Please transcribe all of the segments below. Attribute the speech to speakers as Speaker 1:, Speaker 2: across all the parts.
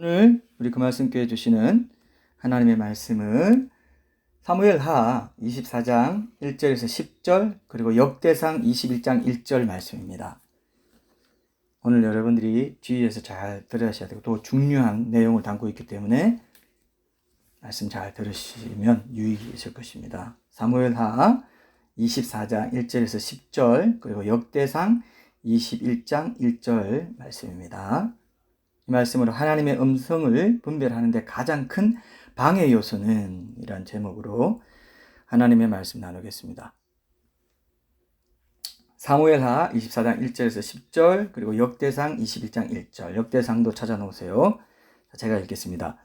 Speaker 1: 오늘 우리 그 말씀께 주시는 하나님의 말씀은 사무엘하 24장 1절에서 10절 그리고 역대상 21장 1절 말씀입니다. 오늘 여러분들이 주의해서 잘 들으셔야 되고 또 중요한 내용을 담고 있기 때문에 말씀 잘 들으시면 유익이 있을 것입니다. 사무엘하 24장 1절에서 10절 그리고 역대상 21장 1절 말씀입니다. 이 말씀으로 하나님의 음성을 분별하는 데 가장 큰 방해 요소는 이란 제목으로 하나님의 말씀 나누겠습니다. 사무엘하 24장 1절에서 10절 그리고 역대상 21장 1절 역대상도 찾아놓으세요. 제가 읽겠습니다.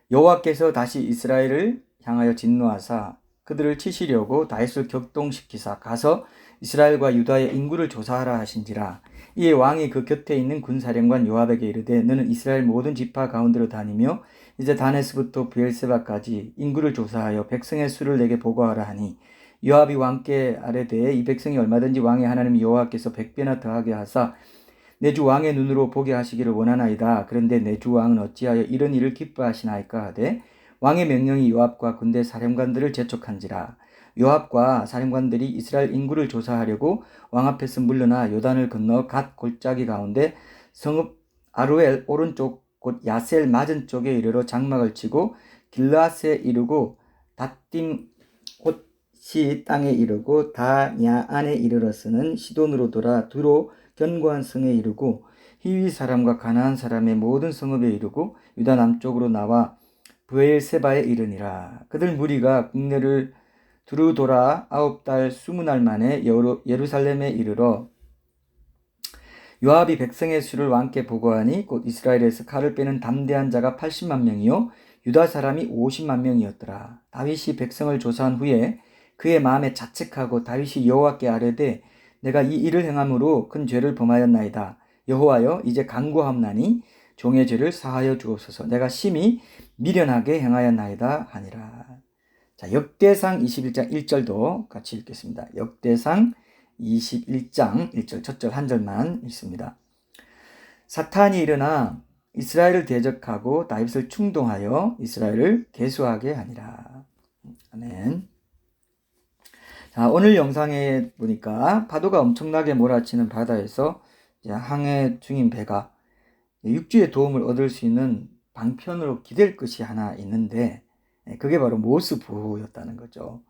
Speaker 1: 여호와께서 다시 이스라엘을 향하여 진노하사 그들을 치시려고 다윗을 격동시키사 가서 이스라엘과 유다의 인구를 조사하라 하신지라. 이에 왕이 그 곁에 있는 군사령관 요압에게 이르되 너는 이스라엘 모든 지파 가운데로 다니며 이제 다네스부터 브엘세바까지 인구를 조사하여 백성의 수를 내게 보고하라 하니 요압이 왕께 아뢰되 이 백성이 얼마든지 왕의 하나님 여호와께서 100배나 더하게 하사 내 주 왕의 눈으로 보게 하시기를 원하나이다. 그런데 내 주 왕은 어찌하여 이런 일을 기뻐하시나이까 하되 왕의 명령이 요압과 군대 사령관들을 재촉한지라. 요압과 사령관들이 이스라엘 인구를 조사하려고 왕 앞에서 물러나 요단을 건너 갓 골짜기 가운데 성읍 아루엘 오른쪽 곧 야셀 맞은 쪽에 이르러 장막을 치고 길라스에 이르고 닷딤 곧 시 땅에 이르고 다냐안에 이르러서는 시돈으로 돌아 두로 견고한 성에 이르고 히위 사람과 가나안 사람의 모든 성읍에 이르고 유다 남쪽으로 나와 브엘세바에 이르니라. 그들 무리가 국내를 두루 돌아 9달 20날 만에 예루살렘에 이르러 요압이 백성의 수를 왕께 보고하니 곧 이스라엘에서 칼을 빼는 담대한 자가 80만 명이요 유다 사람이 50만 명이었더라. 다윗이 백성을 조사한 후에 그의 마음에 자책하고 다윗이 여호와께 아뢰되 내가 이 일을 행함으로 큰 죄를 범하였나이다. 여호와여 이제 간구함나니 종의 죄를 사하여 주옵소서. 내가 심히 미련하게 행하였나이다 하니라. 자, 역대상 21장 1절도 같이 읽겠습니다. 역대상 21장 1절 첫 절 한 절만 읽습니다. 사탄이 일어나 이스라엘을 대적하고 다윗을 충동하여 이스라엘을 계수하게 하니라. 아멘. 자, 오늘 영상에 보니까 파도가 엄청나게 몰아치는 바다에서 항해 중인 배가 육지의 도움을 얻을 수 있는 방편으로 기댈 것이 하나 있는데 그게 바로 모스부호였다는 거죠.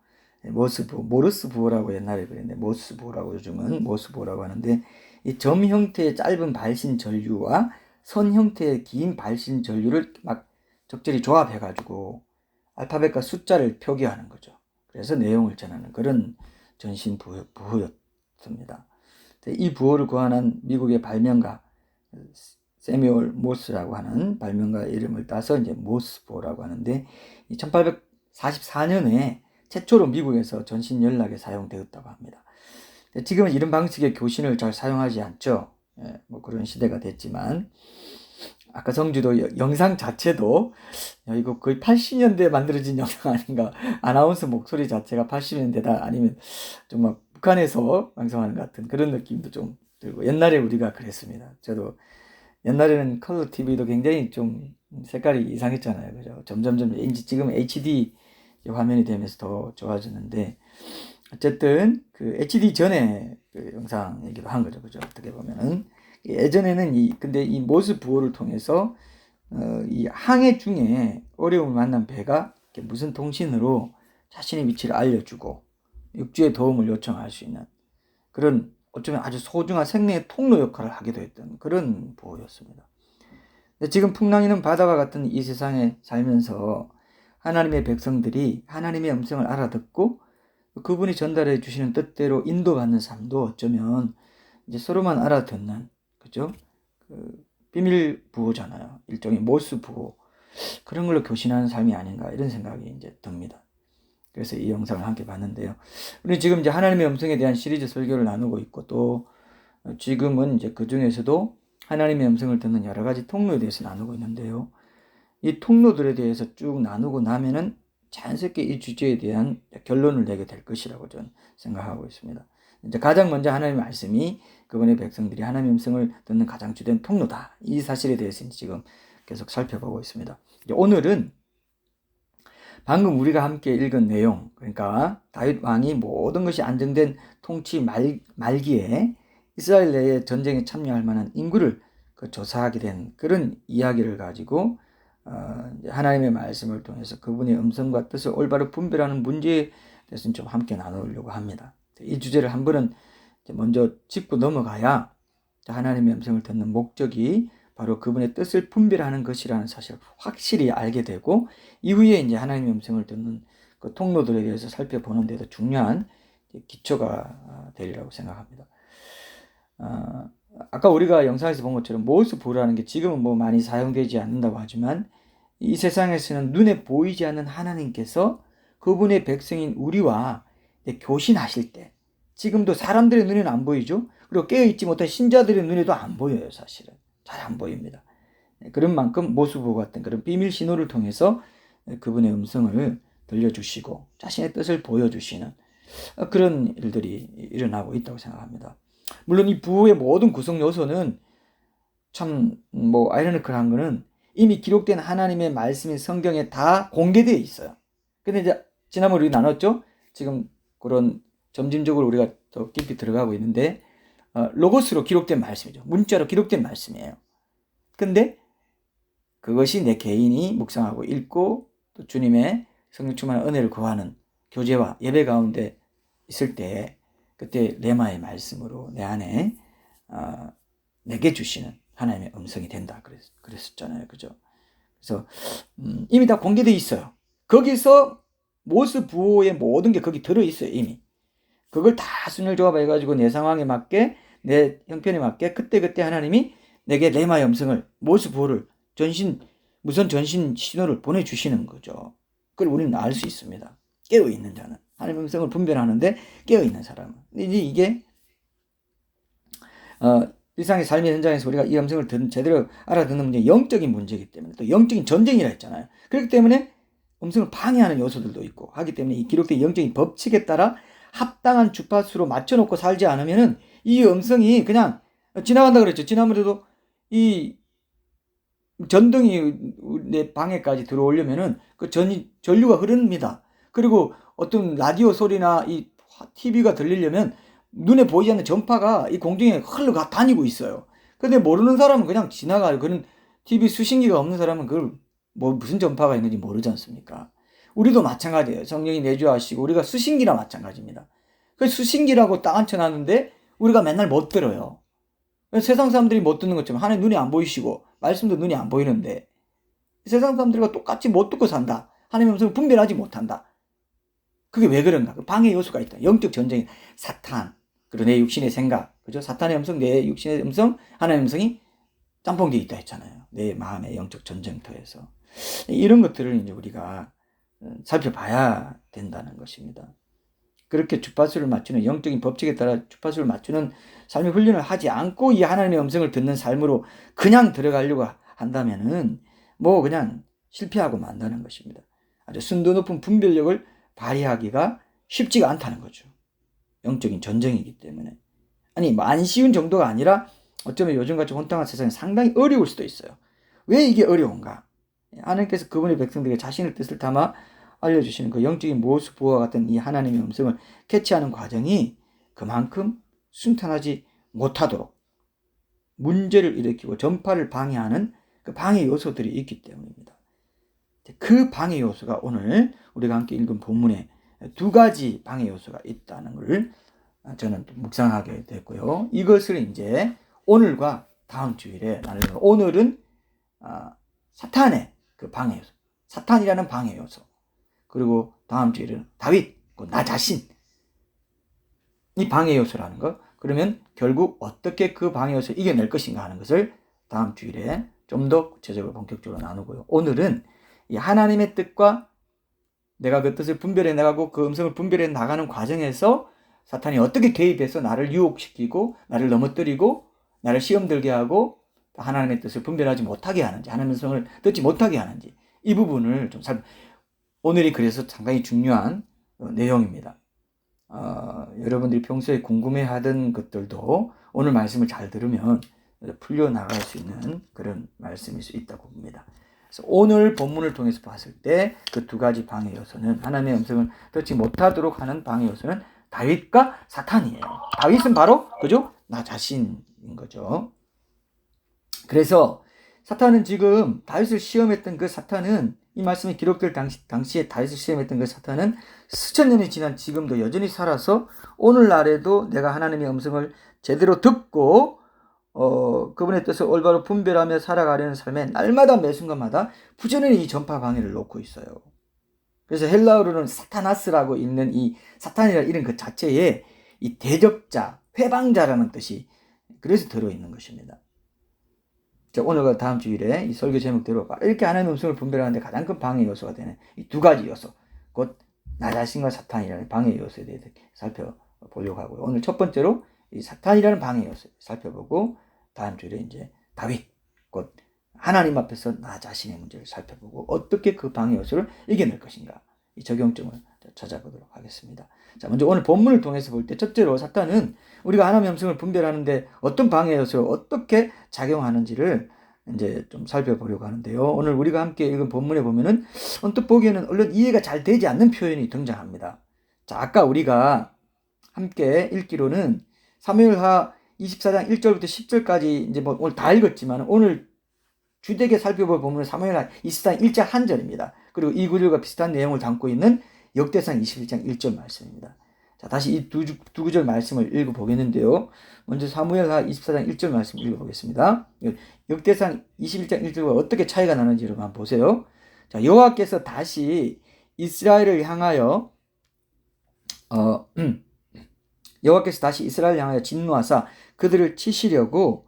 Speaker 1: 모스부호, 모르스부호라고 옛날에 그랬는데 모스부호라고 요즘은 모스부호라고 하는데 이 점 형태의 짧은 발신 전류와 선 형태의 긴 발신 전류를 막 적절히 조합해가지고 알파벳과 숫자를 표기하는 거죠. 그래서 내용을 전하는 그런 전신 부호였습니다. 이 부호를 고안한 미국의 발명가 세뮤얼 모스라고 하는 발명가의 이름을 따서 이제 모스부호라고 하는데 1844년에 최초로 미국에서 전신 연락에 사용되었다고 합니다. 지금은 이런 방식의 교신을 잘 사용하지 않죠. 뭐 그런 시대가 됐지만 아까 성주도 영상 자체도 이거 거의 80년대에 만들어진 영상 아닌가. 아나운서 목소리 자체가 80년대다 아니면 좀 막 북한에서 방송하는 것 같은 그런 느낌도 좀 들고 옛날에 우리가 그랬습니다. 저도 옛날에는 컬러 TV도 굉장히 좀 색깔이 이상했잖아요. 그죠? 점점점 지금 HD 화면이 되면서 더 좋아졌는데 어쨌든 그 HD 전에 그 영상이기도 한 거죠. 그죠? 어떻게 보면은 예전에는 근데 이 모스 부호를 통해서 이 항해 중에 어려움을 만난 배가 무슨 통신으로 자신의 위치를 알려주고 육지의 도움을 요청할 수 있는 그런 어쩌면 아주 소중한 생명의 통로 역할을 하기도 했던 그런 부호였습니다. 지금 풍랑이는 바다와 같은 이 세상에 살면서 하나님의 백성들이 하나님의 음성을 알아듣고 그분이 전달해 주시는 뜻대로 인도받는 삶도 어쩌면 이제 서로만 알아듣는 그죠? 그 비밀 부호잖아요. 일종의 모스 부호 그런 걸로 교신하는 삶이 아닌가 이런 생각이 이제 듭니다. 그래서 이 영상을 함께 봤는데요. 우리 지금 이제 하나님의 음성에 대한 시리즈 설교를 나누고 있고 또 지금은 이제 그 중에서도 하나님의 음성을 듣는 여러 가지 통로에 대해서 나누고 있는데요. 이 통로들에 대해서 쭉 나누고 나면은 자연스럽게 이 주제에 대한 결론을 내게 될 것이라고 저는 생각하고 있습니다. 이제 가장 먼저 하나님의 말씀이 그분의 백성들이 하나님의 음성을 듣는 가장 주된 통로다. 이 사실에 대해서 지금 계속 살펴보고 있습니다. 오늘은 방금 우리가 함께 읽은 내용, 그러니까 다윗 왕이 모든 것이 안정된 통치 말기에 이스라엘 내에 전쟁에 참여할 만한 인구를 조사하게 된 그런 이야기를 가지고 하나님의 말씀을 통해서 그분의 음성과 뜻을 올바로 분별하는 문제에 대해서는 좀 함께 나누려고 합니다. 이 주제를 한 번은 먼저 짚고 넘어가야 하나님의 음성을 듣는 목적이 바로 그분의 뜻을 분별하는 것이라는 사실을 확실히 알게 되고, 이후에 이제 하나님의 음성을 듣는 그 통로들에 대해서 살펴보는 데도 중요한 기초가 되리라고 생각합니다. 아까 우리가 영상에서 본 것처럼 모스부라는 게 지금은 뭐 많이 사용되지 않는다고 하지만, 이 세상에서는 눈에 보이지 않는 하나님께서 그분의 백성인 우리와 교신하실 때, 지금도 사람들의 눈에는 안 보이죠. 그리고 깨어있지 못한 신자들의 눈에도 안 보여요. 사실은 잘 안 보입니다. 그런 만큼 모스부 같은 그런 비밀 신호를 통해서 그분의 음성을 들려주시고 자신의 뜻을 보여주시는 그런 일들이 일어나고 있다고 생각합니다. 물론 이 부의 모든 구성 요소는 참 아이러니컬한 거는 이미 기록된 하나님의 말씀인 성경에 다 공개되어 있어요. 근데 이제 지난번에 우리 나눴죠. 지금 그런 점진적으로 우리가 더 깊이 들어가고 있는데, 로고스로 기록된 말씀이죠. 문자로 기록된 말씀이에요. 근데 그것이 내 개인이 묵상하고 읽고 또 주님의 성령 충만한 은혜를 구하는 교제와 예배 가운데 있을 때, 그때 레마의 말씀으로 내 안에 내게 주시는 하나님의 음성이 된다 그랬었잖아요. 그죠? 그래서 이미 다 공개되어 있어요. 거기서 모스 부호의 모든 게 거기 들어있어요. 이미 그걸 다 순열 조합해가지고 내 상황에 맞게, 내 형편에 맞게 그때그때 하나님이 내게 레마의 음성을, 모스 부호를 무선 전신 신호를 보내주시는 거죠. 그걸 우리는 알 수 있습니다. 깨어있는 자는, 하나님의 음성을 분별하는데 깨어있는 사람은. 이제 이게 일상의 삶의 현장에서 우리가 이 음성을 제대로 알아듣는 문제, 영적인 문제이기 때문에, 또 영적인 전쟁이라 했잖아요. 그렇기 때문에 음성을 방해하는 요소들도 있고 하기 때문에, 이 기록된 영적인 법칙에 따라 합당한 주파수로 맞춰놓고 살지 않으면은 이 음성이 그냥 지나간다 그랬죠. 지난번에도 이 전등이 내 방에까지 들어오려면은 그 전류가 흐릅니다. 그리고 어떤 라디오 소리나 이 TV가 들리려면 눈에 보이지 않는 전파가 이 공중에 흘러가 다니고 있어요. 근데 모르는 사람은 그냥 지나가요. 그런 TV 수신기가 없는 사람은 그걸 무슨 전파가 있는지 모르지 않습니까? 우리도 마찬가지예요. 성령이 내주하시고 우리가 수신기라 마찬가지입니다. 그 수신기라고 딱 앉혀놨는데 우리가 맨날 못 들어요. 세상 사람들이 못 듣는 것처럼 하나님 눈이 안 보이시고 말씀도 눈이 안 보이는데 세상 사람들과 똑같이 못 듣고 산다. 하나님의 음성을 분별하지 못한다. 그게 왜 그런가? 방해 요소가 있다. 영적 전쟁이 사탄, 그리고 내 육신의 생각, 그죠? 사탄의 음성, 내 육신의 음성, 하나님의 음성이 짬뽕되어 있다 했잖아요. 내 마음의 영적 전쟁터에서. 이런 것들을 이제 우리가 살펴봐야 된다는 것입니다. 그렇게 주파수를 맞추는, 영적인 법칙에 따라 주파수를 맞추는 삶의 훈련을 하지 않고 이 하나님의 음성을 듣는 삶으로 그냥 들어가려고 한다면은 그냥 실패하고 만다는 것입니다. 아주 순도 높은 분별력을 발휘하기가 쉽지가 않다는 거죠. 영적인 전쟁이기 때문에. 아니 안 쉬운 정도가 아니라 어쩌면 요즘같이 혼탁한 세상에 상당히 어려울 수도 있어요. 왜 이게 어려운가? 하나님께서 그분의 백성들에게 자신의 뜻을 담아 알려주시는 그 영적인 모습 부호와 같은 이 하나님의 음성을 캐치하는 과정이 그만큼 순탄하지 못하도록 문제를 일으키고 전파를 방해하는 그 방해 요소들이 있기 때문입니다. 그 방해 요소가 오늘 우리가 함께 읽은 본문에 두 가지 방해 요소가 있다는 것을 저는 묵상하게 됐고요. 이것을 이제 오늘과 다음 주일에 나누는, 오늘은 사탄의 그 방해 요소, 사탄이라는 방해 요소, 그리고 다음 주일은 다윗, 나 자신, 이 방해 요소라는 것. 그러면 결국 어떻게 그 방해 요소를 이겨낼 것인가 하는 것을 다음 주일에 좀 더 구체적으로 본격적으로 나누고요. 오늘은 이 하나님의 뜻과 내가 그 뜻을 분별해 나가고 그 음성을 분별해 나가는 과정에서 사탄이 어떻게 개입해서 나를 유혹시키고 나를 넘어뜨리고 나를 시험 들게 하고 하나님의 뜻을 분별하지 못하게 하는지, 하나님의 음성을 듣지 못하게 하는지, 이 부분을 좀 오늘이 그래서 상당히 중요한 내용입니다. 여러분들이 평소에 궁금해하던 것들도 오늘 말씀을 잘 들으면 풀려나갈 수 있는 그런 말씀일 수 있다고 봅니다. 그래서 오늘 본문을 통해서 봤을 때 그 두 가지 방해 요소는, 하나님의 음성을 듣지 못하도록 하는 방해 요소는 다윗과 사탄이에요. 다윗은 바로 그죠? 나 자신인 거죠. 그래서 사탄은 지금 다윗을 시험했던 그 사탄은, 이 말씀이 기록될 당시에 다윗을 시험했던 그 사탄은 수천 년이 지난 지금도 여전히 살아서 오늘날에도 내가 하나님의 음성을 제대로 듣고 그분의 뜻을 올바로 분별하며 살아가려는 삶에 날마다 매 순간마다 부지런히 이 전파 방해를 놓고 있어요. 그래서 헬라어로는 사타나스라고 읽는 이 사탄이라는 이름 그 자체에 이 대적자, 회방자라는 뜻이 그래서 들어있는 것입니다. 자, 오늘과 다음 주일에 이 설교 제목대로 이렇게 하나님의 음성을 분별하는데 가장 큰 방해 요소가 되는 이 두 가지 요소, 곧 나 자신과 사탄이라는 방해 요소에 대해서 살펴보려고 하고요. 오늘 첫 번째로 이 사탄이라는 방해 요소 살펴보고, 다음 주일에 이제 다윗, 곧 하나님 앞에서 나 자신의 문제를 살펴보고 어떻게 그 방해 요소를 이겨낼 것인가, 이 적용점을 찾아보도록 하겠습니다. 자, 먼저 오늘 본문을 통해서 볼 때 첫째로 사탄은 우리가 하나님의 음성을 분별하는데 어떤 방해 요소를 어떻게 작용하는지를 이제 좀 살펴보려고 하는데요. 오늘 우리가 함께 읽은 본문에 보면은 언뜻 보기에는 얼른 이해가 잘 되지 않는 표현이 등장합니다. 자, 아까 우리가 함께 읽기로는 사무엘하 24장 1절부터 10절까지 이제 뭐 오늘 다 읽었지만, 오늘 주되게 살펴볼 본문은 사무엘하 24장 1절 한 절입니다. 그리고 이 구절과 비슷한 내용을 담고 있는 역대상 21장 1절 말씀입니다. 자, 다시 이 두 구절 말씀을 읽어보겠는데요. 먼저 사무엘하 24장 1절 말씀 읽어보겠습니다. 역대상 21장 1절과 어떻게 차이가 나는지를 한번 보세요. 자, 여호와께서 다시 이스라엘을 향하여 진노하사 그들을 치시려고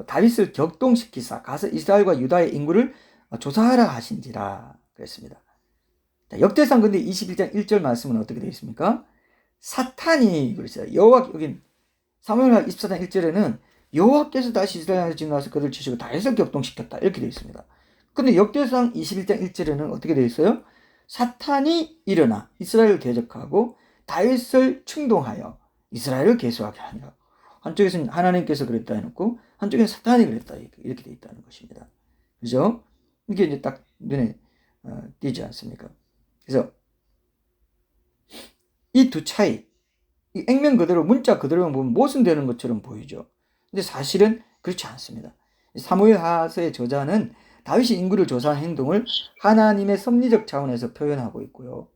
Speaker 1: 다윗을 격동시키사 가서 이스라엘과 유다의 인구를 조사하라 하신지라 그랬습니다. 자, 역대상 근데 21장 1절 말씀은 어떻게 되어 있습니까? 사탄이 그랬어요. 여긴 사무엘하 24장 1절에는 여호와께서 다시 이스라엘을 진노하사 그들을 치시고 다윗을 격동시켰다 이렇게 되어 있습니다. 근데 역대상 21장 1절에는 어떻게 되어 있어요? 사탄이 일어나 이스라엘을 대적하고 다윗을 충동하여 이스라엘을 계수하게 하니라. 한쪽에서는 하나님께서 그랬다 해놓고 한쪽에는 사탄이 그랬다 이렇게 되어 있다는 것입니다. 그죠? 이게 이제 딱 눈에 띄지 않습니까? 그래서 이 두 차이, 이 액면 그대로 문자 그대로만 보면 모순되는 것처럼 보이죠. 근데 사실은 그렇지 않습니다. 사무엘하서의 저자는 다윗이 인구를 조사한 행동을 하나님의 섭리적 차원에서 표현하고 있고요.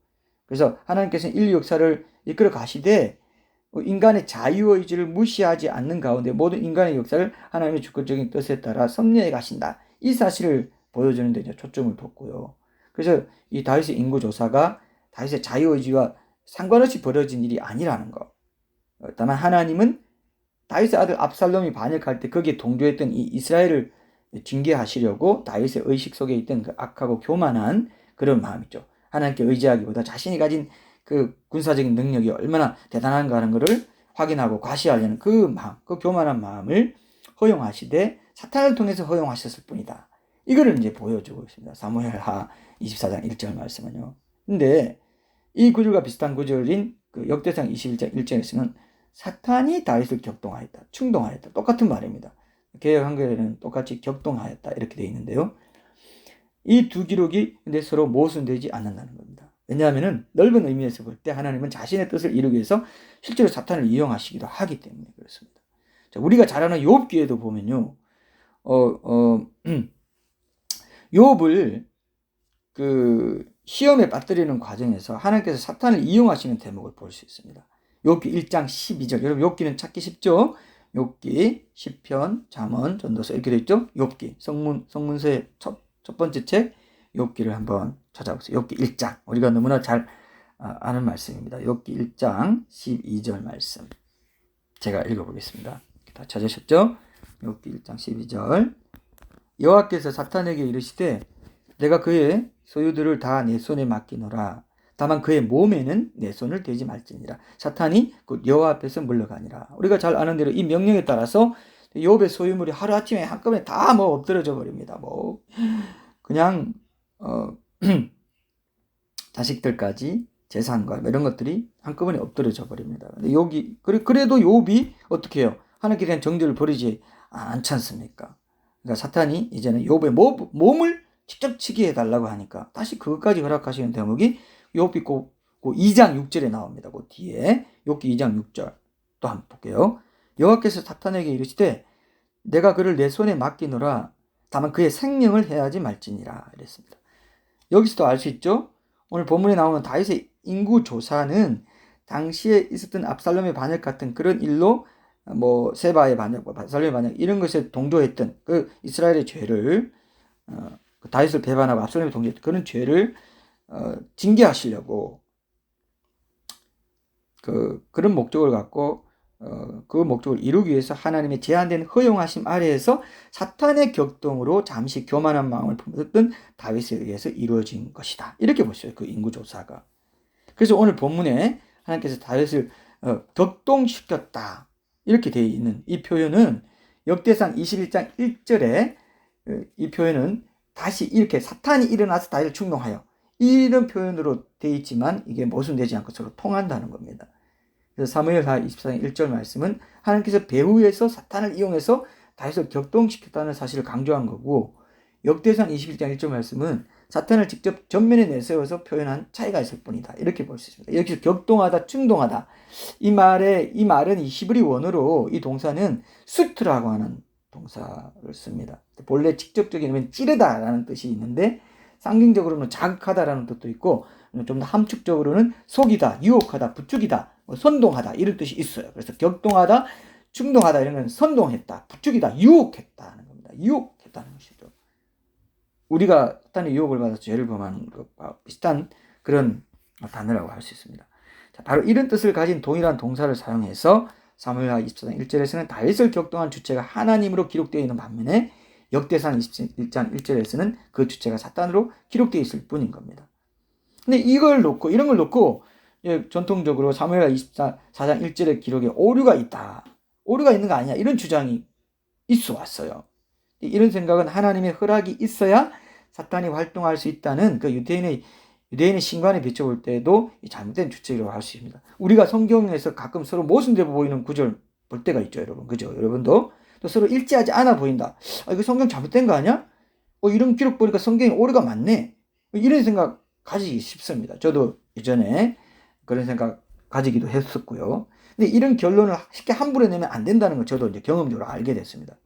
Speaker 1: 그래서 하나님께서는 인류 역사를 이끌어 가시되 인간의 자유의지를 무시하지 않는 가운데 모든 인간의 역사를 하나님의 주권적인 뜻에 따라 섭리해 가신다. 이 사실을 보여주는 데 이제 초점을 뒀고요. 그래서 이 다윗의 인구 조사가 다윗의 자유의지와 상관없이 벌어진 일이 아니라는 것. 다만 하나님은 다윗의 아들 압살롬이 반역할 때 거기에 동조했던 이 이스라엘을 징계하시려고 다윗의 의식 속에 있던 그 악하고 교만한 그런 마음이죠. 하나님께 의지하기보다 자신이 가진 그 군사적인 능력이 얼마나 대단한가 하는 것을 확인하고 과시하려는 그 마음, 그 교만한 마음을 허용하시되 사탄을 통해서 허용하셨을 뿐이다. 이거를 이제 보여주고 있습니다. 사무엘하 24장 1절 말씀은요. 근데 이 구절과 비슷한 구절인 그 역대상 21장 1절에서는 사탄이 다윗을 격동하였다, 충동하였다. 똑같은 말입니다. 개역 한글에는 똑같이 격동하였다 이렇게 되어 있는데요. 이 두 기록이 근데 서로 모순되지 않는다는 겁니다. 왜냐하면 넓은 의미에서 볼 때 하나님은 자신의 뜻을 이루기 위해서 실제로 사탄을 이용하시기도 하기 때문에 그렇습니다. 자, 우리가 잘 아는 욥기에도 보면요, 욥을 그 시험에 빠뜨리는 과정에서 하나님께서 사탄을 이용하시는 대목을 볼 수 있습니다. 욥기 1장 12절. 여러분 욥기는 찾기 쉽죠? 욥기, 시편, 잠언, 전도서 이렇게 되어 있죠? 욥기, 성문서의 첫 번째 책 욥기를 한번 찾아보세요. 욥기 1장. 우리가 너무나 잘 아는 말씀입니다. 욥기 1장 12절 말씀. 제가 읽어보겠습니다. 다 찾으셨죠? 욥기 1장 12절. 여호와께서 사탄에게 이르시되 내가 그의 소유들을 다 내 손에 맡기노라. 다만 그의 몸에는 내 손을 대지 말지니라. 사탄이 곧 여호와 앞에서 물러가니라. 우리가 잘 아는 대로 이 명령에 따라서 욥의 소유물이 하루아침에 한꺼번에 다 뭐 엎드러져 버립니다. 뭐 그냥 자식들까지 재산과 이런 것들이 한꺼번에 엎드러져 버립니다. 근데 그래도 욥이 어떻게 해요? 하나님께 대한 정죄를 버리지 않지 않습니까? 그러니까 사탄이 이제는 욥의 몸을 직접 치게 해달라고 하니까 다시 그것까지 허락하시는 대목이 욥기 그 2장 6절에 나옵니다. 그 뒤에 욥기 2장 6절 또 한번 볼게요. 여호와께서 사탄에게 이르시되 내가 그를 내 손에 맡기노라. 다만 그의 생명을 해하지 말지니라 이랬습니다. 여기서도 알 수 있죠. 오늘 본문에 나오는 다윗의 인구 조사는 당시에 있었던 압살롬의 반역 같은 그런 일로 뭐 세바의 반역, 압살롬의 반역 이런 것에 동조했던 그 이스라엘의 죄를 다윗을 배반하고 압살롬에 동조했던 그런 죄를 징계하시려고 그런 목적을 갖고 그 목적을 이루기 위해서 하나님의 제한된 허용하심 아래에서 사탄의 격동으로 잠시 교만한 마음을 품었던 다윗에 의해서 이루어진 것이다. 이렇게 보셔요. 그 인구조사가. 그래서 오늘 본문에 하나님께서 다윗을 격동시켰다. 이렇게 되어 있는 이 표현은 역대상 21장 1절에 이 표현은 다시 이렇게 사탄이 일어나서 다윗을 충동하여 이런 표현으로 되어 있지만 이게 모순되지 않고 서로 통한다는 겁니다. 그래서 사무엘하 24장 1절 말씀은 하나님께서 배후에서 사탄을 이용해서 다윗을 격동시켰다는 사실을 강조한 거고, 역대상 21장 1절 말씀은 사탄을 직접 전면에 내세워서 표현한 차이가 있을 뿐이다. 이렇게 볼 수 있습니다. 여기서 격동하다, 충동하다. 이 말은 이 히브리 원어로 이 동사는 수트라고 하는 동사를 씁니다. 본래 직접적인 의미는 찌르다라는 뜻이 있는데 상징적으로는 자극하다라는 뜻도 있고 좀 더 함축적으로는 속이다, 유혹하다, 부추기다, 선동하다 이런 뜻이 있어요. 그래서 격동하다, 충동하다 이런 건 선동했다, 부추기다, 유혹했다는 겁니다. 유혹했다는 것이죠. 우리가 사탄의 유혹을 받아서 죄를 범하는 것과 비슷한 그런 단어라고 할 수 있습니다. 자, 바로 이런 뜻을 가진 동일한 동사를 사용해서 사무엘하 24장 1절에서는 다윗을 격동한 주체가 하나님으로 기록되어 있는 반면에 역대상 21장 1절에서는 그 주체가 사탄으로 기록되어 있을 뿐인 겁니다. 근데 이런 걸 놓고 전통적으로 사무엘하 24장 1절의 기록에 오류가 있다. 오류가 있는 거 아니냐. 이런 주장이 있어 왔어요. 이런 생각은 하나님의 허락이 있어야 사탄이 활동할 수 있다는 그 유대인의 신관에 비춰볼 때도 잘못된 주체라고 할 수 있습니다. 우리가 성경에서 가끔 서로 모순되어 보이는 구절 볼 때가 있죠, 여러분. 그죠? 여러분도 또 서로 일치하지 않아 보인다. 이거 성경 잘못된 거 아니야? 이런 기록 보니까 성경에 오류가 많네. 이런 생각 가지기 쉽습니다. 저도 예전에 그런 생각 가지기도 했었고요. 근데 이런 결론을 쉽게 함부로 내면 안 된다는 걸 저도 이제 경험적으로 알게 됐습니다.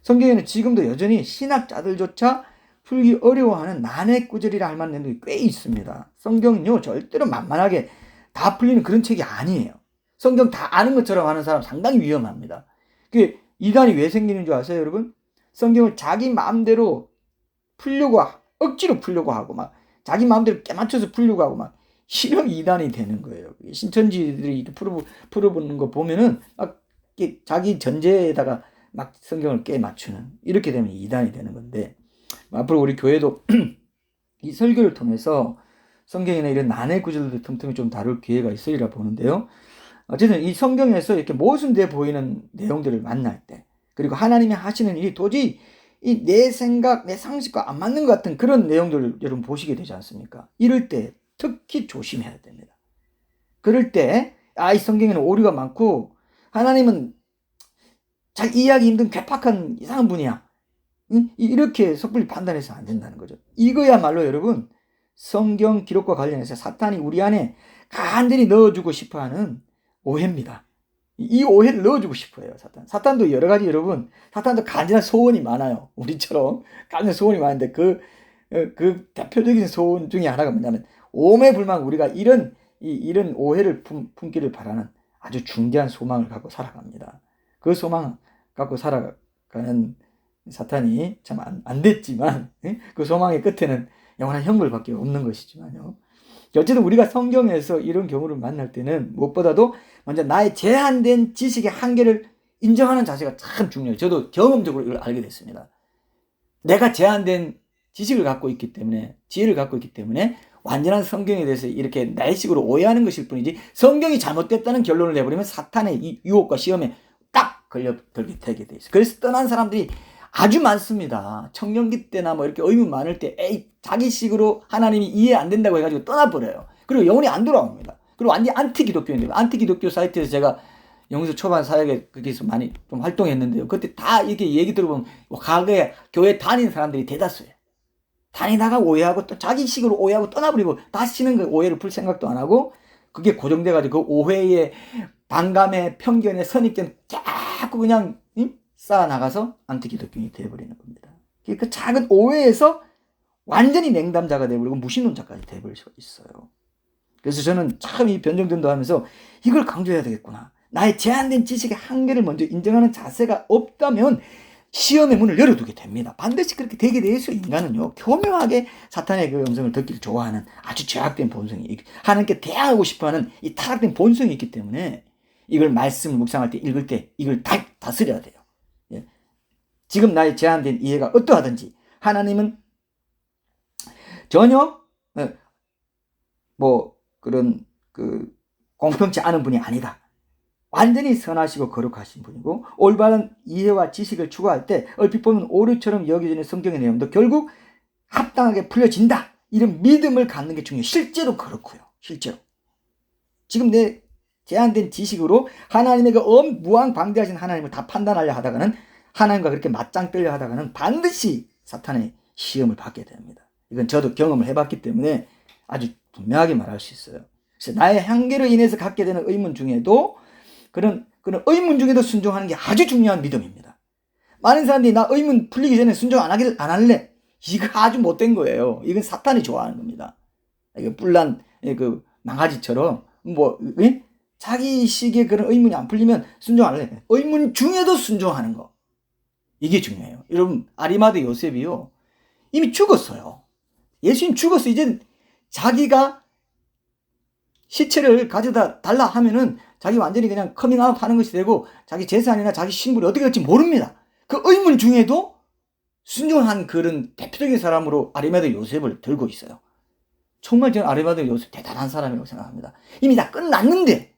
Speaker 1: 성경에는 지금도 여전히 신학자들조차 풀기 어려워하는 난해 구절이라 할 만한 내용이 꽤 있습니다. 성경은요 절대로 만만하게 다 풀리는 그런 책이 아니에요. 성경 다 아는 것처럼 하는 사람 상당히 위험합니다. 그 이단이 왜 생기는 줄 아세요, 여러분? 성경을 자기 마음대로 억지로 풀려고 하고 막 자기 마음대로 깨맞춰서 풀려고 하고 막 이런 이단이 되는 거예요. 신천지들이 풀어보는 거 보면은 막 자기 전제에다가 막 성경을 깨맞추는 이렇게 되면 이단이 되는 건데, 앞으로 우리 교회도 이 설교를 통해서 성경이나 이런 난해 구절들을 틈틈이 좀 다룰 기회가 있으리라 보는데요. 어쨌든 이 성경에서 이렇게 모순돼 보이는 내용들을 만날 때, 그리고 하나님이 하시는 일이 도저히 이 내 생각, 내 상식과 안 맞는 것 같은 그런 내용들을 여러분 보시게 되지 않습니까? 이럴 때 특히 조심해야 됩니다. 그럴 때 이 성경에는 오류가 많고 하나님은 잘 이해하기 힘든 괴팍한 이상한 분이야. 이렇게 섣불리 판단해서 안 된다는 거죠. 이거야말로 여러분 성경 기록과 관련해서 사탄이 우리 안에 간절히 넣어주고 싶어하는 오해입니다. 이 오해를 넣어주고 싶어요. 사탄도 여러 가지 여러분, 사탄도 간절한 소원이 많아요. 우리처럼 간절한 소원이 많은데 그 대표적인 소원 중에 하나가 뭐냐면 오매불망 우리가 이런 오해를 품기를 바라는 아주 중대한 소망을 갖고 살아갑니다. 그 소망 갖고 살아가는 사탄이 참 안 됐지만 그 소망의 끝에는 영원한 형벌밖에 없는 것이지만요. 어쨌든 우리가 성경에서 이런 경우를 만날 때는 무엇보다도 먼저 나의 제한된 지식의 한계를 인정하는 자세가 참 중요해요. 저도 경험적으로 이걸 알게 됐습니다. 내가 제한된 지식을 갖고 있기 때문에, 지혜를 갖고 있기 때문에 완전한 성경에 대해서 이렇게 나의식으로 오해하는 것일 뿐이지 성경이 잘못됐다는 결론을 내버리면 사탄의 유혹과 시험에 딱 걸려들게 되게 돼 있어요. 그래서 떠난 사람들이 아주 많습니다. 청년기 때나 뭐 이렇게 의문 많을 때 자기식으로 하나님이 이해 안 된다고 해가지고 떠나버려요. 그리고 영혼이 안 돌아옵니다. 그리고 완전 안티 기독교인데, 안티 기독교 사이트에서 제가 영수 초반 사역에 거기서 많이 좀 활동했는데요. 그때 다 이렇게 얘기 들어보면 과거에 교회 다닌 사람들이 대다수예요. 다니다가 오해하고 또 자기 식으로 오해하고 떠나버리고 다시는 그 오해를 풀 생각도 안 하고 그게 고정돼가지고 그 오해에 반감에 편견에 선입견 자꾸 그냥 쌓아나가서 안티기독교인이 되어버리는 겁니다. 그 작은 오해에서 완전히 냉담자가 되어버리고 무신론자까지 되어버릴 수가 있어요. 그래서 저는 참 이 변정전도 하면서 이걸 강조해야 되겠구나. 나의 제한된 지식의 한계를 먼저 인정하는 자세가 없다면 시험의 문을 열어두게 됩니다. 반드시 그렇게 되게 돼 있어요. 인간은요, 교묘하게 사탄의 그 음성을 듣기를 좋아하는 아주 죄악된 본성이, 하나님께 대항하고 싶어하는 이 타락된 본성이 있기 때문에 이걸 말씀을 묵상할 때, 읽을 때 이걸 다스려야 돼요. 예. 지금 나의 제한된 이해가 어떠하든지 하나님은 전혀 뭐 그런 그 공평치 않은 분이 아니다. 완전히 선하시고 거룩하신 분이고 올바른 이해와 지식을 추구할 때 얼핏 보면 오류처럼 여겨지는 성경의 내용도 결국 합당하게 풀려진다. 이런 믿음을 갖는 게 중요해요. 실제로 그렇고요. 실제로. 지금 내 제한된 지식으로 하나님의 그 무한방대하신 하나님을 다 판단하려 하다가는 하나님과 그렇게 맞짱 뜨려 하다가는 반드시 사탄의 시험을 받게 됩니다. 이건 저도 경험을 해봤기 때문에 아주 분명하게 말할 수 있어요. 그래서 나의 한계로 인해서 갖게 되는 의문 중에도 그런 의문 중에도 순종하는 게 아주 중요한 믿음입니다. 많은 사람들이 나 의문 풀리기 전에 순종 안 할래. 이거 아주 못된 거예요. 이건 사탄이 좋아하는 겁니다. 이거 뿔난 그 망아지처럼 자기 식의 그런 의문이 안 풀리면 순종 안 할래. 의문 중에도 순종하는 거. 이게 중요해요. 여러분, 아리마대 요셉이요, 이미 죽었어요. 예수님 죽었어. 이제 자기가 시체를 가져다 달라 하면은 자기 완전히 그냥 커밍아웃 하는 것이 되고 자기 재산이나 자기 신분이 어떻게 될지 모릅니다. 그 의문 중에도 순종한 그런 대표적인 사람으로 아리마대 요셉을 들고 있어요. 정말 저는 아리마대 요셉 대단한 사람이라고 생각합니다. 이미 다 끝났는데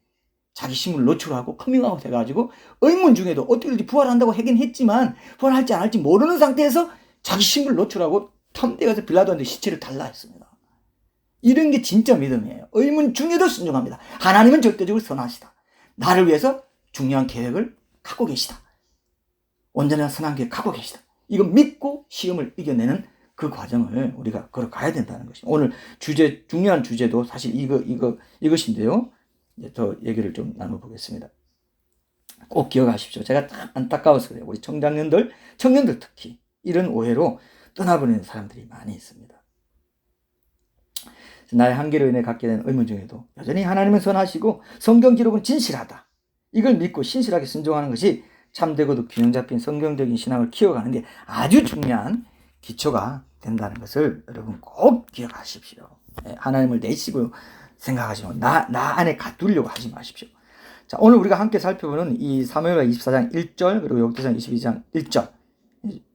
Speaker 1: 자기 신분을 노출하고 커밍아웃 해가지고 의문 중에도 어떻게 될지 부활한다고 하긴 했지만 부활할지 안 할지 모르는 상태에서 자기 신분을 노출하고 탐대 가서 빌라도한테 시체를 달라 했습니다. 이런 게 진짜 믿음이에요. 의문 중에도 순종합니다. 하나님은 절대적으로 선하시다. 나를 위해서 중요한 계획을 갖고 계시다. 온전한 선한 계획을 갖고 계시다. 이거 믿고 시험을 이겨내는 그 과정을 우리가 걸어가야 된다는 것입니다. 오늘 중요한 주제도 사실 이것인데요. 이제 더 얘기를 좀 나눠보겠습니다. 꼭 기억하십시오. 제가 참 안타까워서 그래요. 우리 청년들 특히 이런 오해로 떠나버리는 사람들이 많이 있습니다. 나의 한계로 인해 갖게 된 의문 중에도 여전히 하나님은 선하시고 성경 기록은 진실하다. 이걸 믿고 신실하게 순종하는 것이 참되고도 균형 잡힌 성경적인 신앙을 키워가는 게 아주 중요한 기초가 된다는 것을 여러분 꼭 기억하십시오. 하나님을 내시고 생각하시면 나 안에 가두려고 하지 마십시오. 자, 오늘 우리가 함께 살펴보는 이 사무엘하 24장 1절 그리고 역대상 22장 1절,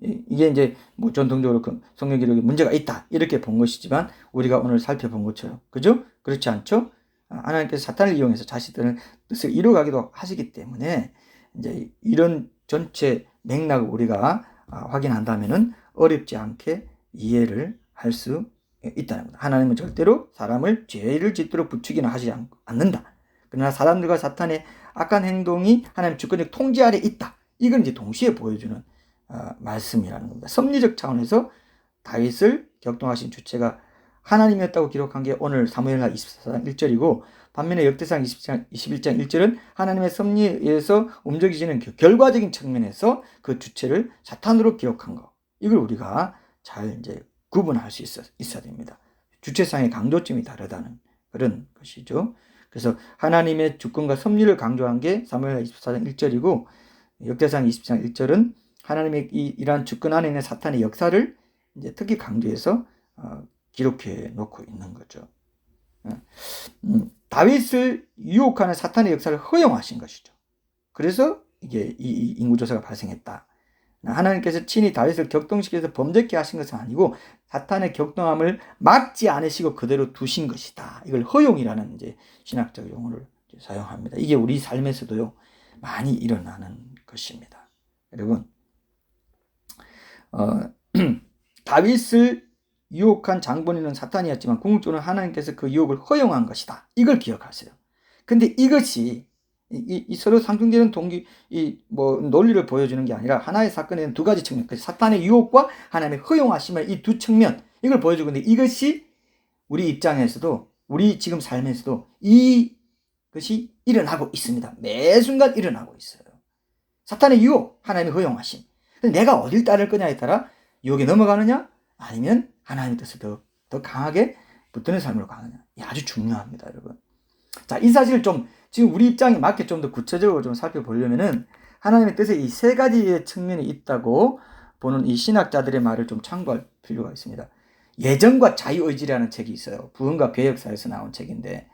Speaker 1: 이게 이제 뭐 전통적으로 그 성경 기록에 문제가 있다 이렇게 본 것이지만 우리가 오늘 살펴본 것처럼 그죠? 그렇지 않죠? 하나님께서 사탄을 이용해서 자신들의 뜻을 이루어가기도 하시기 때문에 이제 이런 전체 맥락을 우리가 확인한다면은 어렵지 않게 이해를 할 수 있다는 겁니다. 하나님은 절대로 사람을 죄를 짓도록 부추기는 하지 않는다. 그러나 사람들과 사탄의 악한 행동이 하나님 주권적 통제 아래 있다. 이걸 이제 동시에 보여주는 말씀이라는 겁니다. 섭리적 차원에서 다윗을 격동하신 주체가 하나님이었다고 기록한 게 오늘 사무엘하 24장 1절이고 반면에 역대상 21장 1절은 하나님의 섭리에 의해서 움직이지는 결과적인 측면에서 그 주체를 사탄으로 기록한 거. 이걸 우리가 잘 이제 구분할 수 있어야 됩니다. 주체상의 강조점이 다르다는 그런 것이죠. 그래서 하나님의 주권과 섭리를 강조한 게 사무엘하 24장 1절이고 역대상 20장 1절은 하나님의 이러한 주권 안에 있는 사탄의 역사를 이제 특히 강조해서 기록해 놓고 있는 거죠. 다윗을 유혹하는 사탄의 역사를 허용하신 것이죠. 그래서 이게 이 인구조사가 발생했다. 하나님께서 친히 다윗을 격동시켜서 범죄케 하신 것은 아니고 사탄의 격동함을 막지 않으시고 그대로 두신 것이다. 이걸 허용이라는 이제 신학적 용어를 사용합니다. 이게 우리 삶에서도요 많이 일어나는 것입니다. 여러분, 다윗을 유혹한 장본인은 사탄이었지만 궁극적으로 하나님께서 그 유혹을 허용한 것이다. 이걸 기억하세요. 근데 이것이 이 서로 상충되는 논리를 보여주는 게 아니라 하나의 사건에는 두 가지 측면, 사탄의 유혹과 하나님의 허용하심을 이 두 측면, 이걸 보여주고 있는데 이것이 우리 입장에서도, 우리 지금 삶에서도 이것이 일어나고 있습니다. 매 순간 일어나고 있어요. 사탄의 유혹, 하나님의 허용하심. 내가 어딜 따를 거냐에 따라 유혹에 넘어가느냐, 아니면 하나님의 뜻을 더 강하게 붙드는 삶으로 가느냐. 이 아주 중요합니다, 여러분. 자, 이 사실을 지금 우리 입장에 맞게 좀 더 구체적으로 좀 살펴보려면은 하나님의 뜻에 이 세 가지의 측면이 있다고 보는 이 신학자들의 말을 좀 참고할 필요가 있습니다. 예정과 자유의지라는 책이 있어요. 부흥과 개혁사에서 나온 책인데,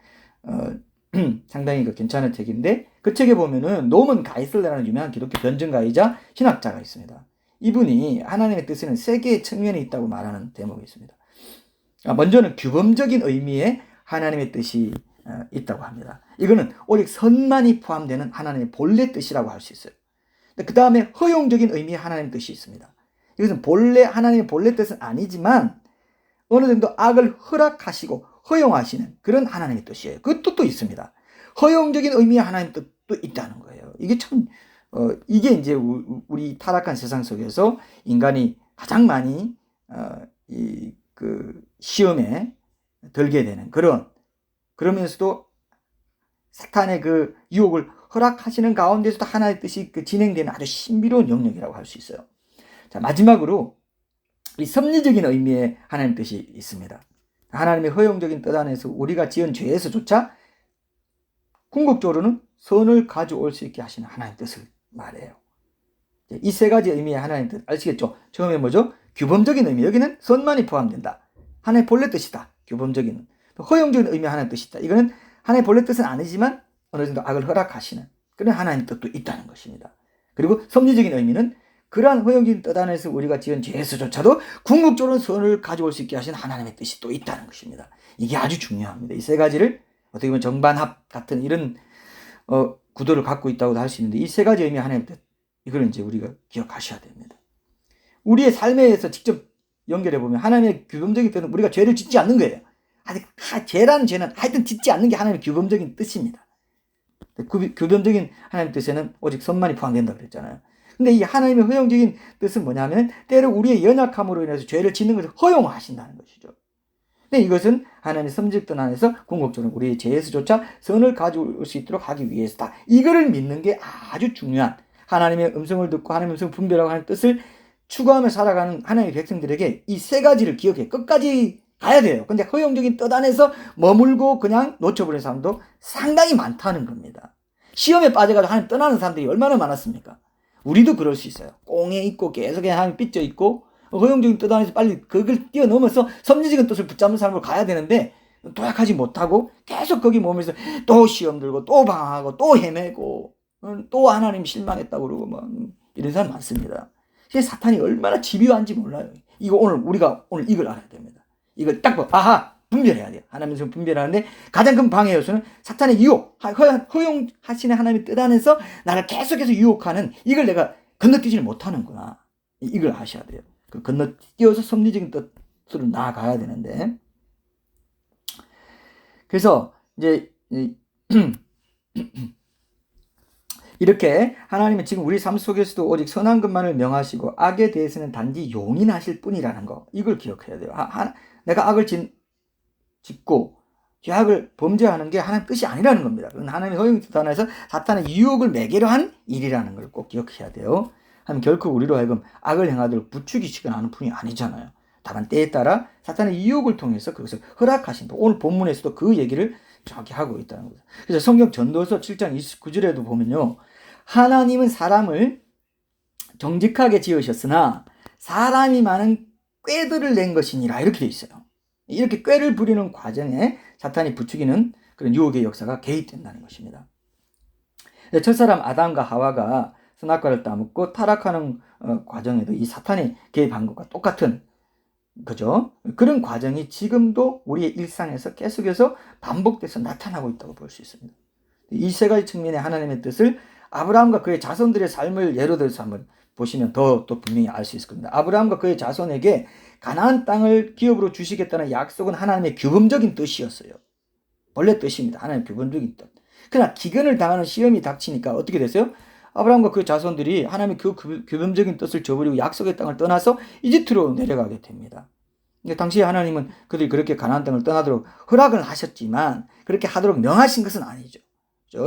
Speaker 1: 상당히 괜찮은 책인데, 그 책에 보면은 노먼 가이슬러라는 유명한 기독교 변증가이자 신학자가 있습니다. 이분이 하나님의 뜻에는 세 개의 측면이 있다고 말하는 대목이 있습니다. 먼저는 규범적인 의미의 하나님의 뜻이 있다고 합니다. 이거는 오직 선만이 포함되는 하나님의 본래 뜻이라고 할 수 있어요. 그 다음에 허용적인 의미의 하나님의 뜻이 있습니다. 이것은 하나님의 본래 뜻은 아니지만 어느 정도 악을 허락하시고 허용하시는 그런 하나님의 뜻이에요. 그 뜻도 있습니다. 허용적인 의미의 하나님의 뜻도 있다는 거예요. 이게 참 이게 이제 우리 타락한 세상 속에서 인간이 가장 많이 시험에 들게 되는 그러면서도 사탄의 그 유혹을 허락하시는 가운데서도 하나의 뜻이 진행되는 아주 신비로운 영역이라고 할 수 있어요. 자, 마지막으로 이 섭리적인 의미의 하나님의 뜻이 있습니다. 하나님의 허용적인 뜻 안에서 우리가 지은 죄에서조차 궁극적으로는 선을 가져올 수 있게 하시는 하나님의 뜻을 말해요. 이 세 가지 의미의 하나님의 뜻 아시겠죠? 처음에 뭐죠? 규범적인 의미, 여기는 선만이 포함된다. 하나님의 본래 뜻이다. 규범적인. 허용적인 의미의 하나님의 뜻이 있다. 이거는 하나님의 본래 뜻은 아니지만 어느 정도 악을 허락하시는 그런 하나님의 뜻도 있다는 것입니다. 그리고 섭리적인 의미는 그러한 허용적인 뜻 안에서 우리가 지은 죄에서조차도 궁극적으로 선을 가져올 수 있게 하신 하나님의 뜻이 또 있다는 것입니다. 이게 아주 중요합니다. 이 세 가지를 어떻게 보면 정반합 같은 이런 구도를 갖고 있다고도 할 수 있는데, 이 세 가지 의미의 하나님의 뜻, 이걸 이제 우리가 기억하셔야 됩니다. 우리의 삶에서 직접 연결해 보면 하나님의 규범적인 뜻은 우리가 죄를 짓지 않는 거예요. 죄라는 죄는 하여튼 짓지 않는 게 하나님의 규범적인 뜻입니다. 규범적인 하나님의 뜻에는 오직 선만이 포함된다고 그랬잖아요. 근데 이 하나님의 허용적인 뜻은 뭐냐면 때로 우리의 연약함으로 인해서 죄를 짓는 것을 허용하신다는 것이죠. 근데 이것은 하나님의 섭리적 뜻 안에서 궁극적으로 우리의 죄에서조차 선을 가져올 수 있도록 하기 위해서다. 이거를 믿는 게 아주 중요한, 하나님의 음성을 듣고 하나님의 음성을 분별하고 하는 뜻을 추구하며 살아가는 하나님의 백성들에게 이 세 가지를 기억해 끝까지 가야 돼요. 근데 허용적인 뜻 안에서 머물고 그냥 놓쳐버린 사람도 상당히 많다는 겁니다. 시험에 빠져가지고 하나님 떠나는 사람들이 얼마나 많았습니까? 우리도 그럴 수 있어요. 꽁에 있고 계속 하나님 삐져 있고 허용적인 뜻 안에서 빨리 그걸 뛰어넘어서 섭리적인 뜻을 붙잡는 삶으로 가야 되는데 도약하지 못하고 계속 거기 머물면서 또 시험 들고 또 방황하고 또 헤매고 또 하나님 실망했다고 그러고 이런 사람 많습니다. 사탄이 얼마나 집요한지 몰라요. 우리가 오늘 이걸 알아야 됩니다. 이걸 딱 분별해야 돼요. 하나님의 성 분별하는데 가장 큰 방해 요소는 사탄의 유혹, 허용하시는 하나님의 뜻 안에서 나를 계속해서 유혹하는, 이걸 내가 건너뛰지를 못하는구나. 이걸 아셔야 돼요. 건너뛰어서 섭리적인 뜻으로 나아가야 되는데, 그래서 이제 이렇게 하나님은 지금 우리 삶 속에서도 오직 선한 것만을 명하시고 악에 대해서는 단지 용인하실 뿐이라는 거, 이걸 기억해야 돼요. 내가 악을 짓고 죄악을 범죄하는 게 하나님 뜻이 아니라는 겁니다. 그건 하나님의 허용 뜻 안에서 사탄의 유혹을 매개로 한 일이라는 걸 꼭 기억해야 돼요. 하나님 결코 우리로 하여금 악을 행하도록 부추기시거나 하는 분이 아니잖아요. 다만 때에 따라 사탄의 유혹을 통해서 그것을 허락하신다. 오늘 본문에서도 그 얘기를 정확히 하고 있다는 거죠. 그래서 성경 전도서 7장 29절에도 보면요, 하나님은 사람을 정직하게 지으셨으나 사람이 많은 꾀들을 낸 것이니라, 이렇게 돼 있어요. 이렇게 꾀를 부리는 과정에 사탄이 부추기는 그런 유혹의 역사가 개입된다는 것입니다. 첫사람 아담과 하와가 선악과를 따먹고 타락하는 과정에도 이 사탄이 개입한 것과 똑같은 그죠? 그런 과정이 지금도 우리의 일상에서 계속해서 반복돼서 나타나고 있다고 볼 수 있습니다. 이 세 가지 측면의 하나님의 뜻을 아브라함과 그의 자손들의 삶을 예로 들어서 한번 보시면 또 분명히 알 수 있을 겁니다. 아브라함과 그의 자손에게 가나안 땅을 기업으로 주시겠다는 약속은 하나님의 규범적인 뜻이었어요. 원래 뜻입니다. 하나님의 규범적인 뜻. 그러나 기근을 당하는 시험이 닥치니까 어떻게 됐어요? 아브라함과 그 자손들이 하나님의 그 규범적인 뜻을 저버리고 약속의 땅을 떠나서 이집트로 내려가게 됩니다. 당시에 하나님은 그들이 그렇게 가나안 땅을 떠나도록 허락을 하셨지만 그렇게 하도록 명하신 것은 아니죠.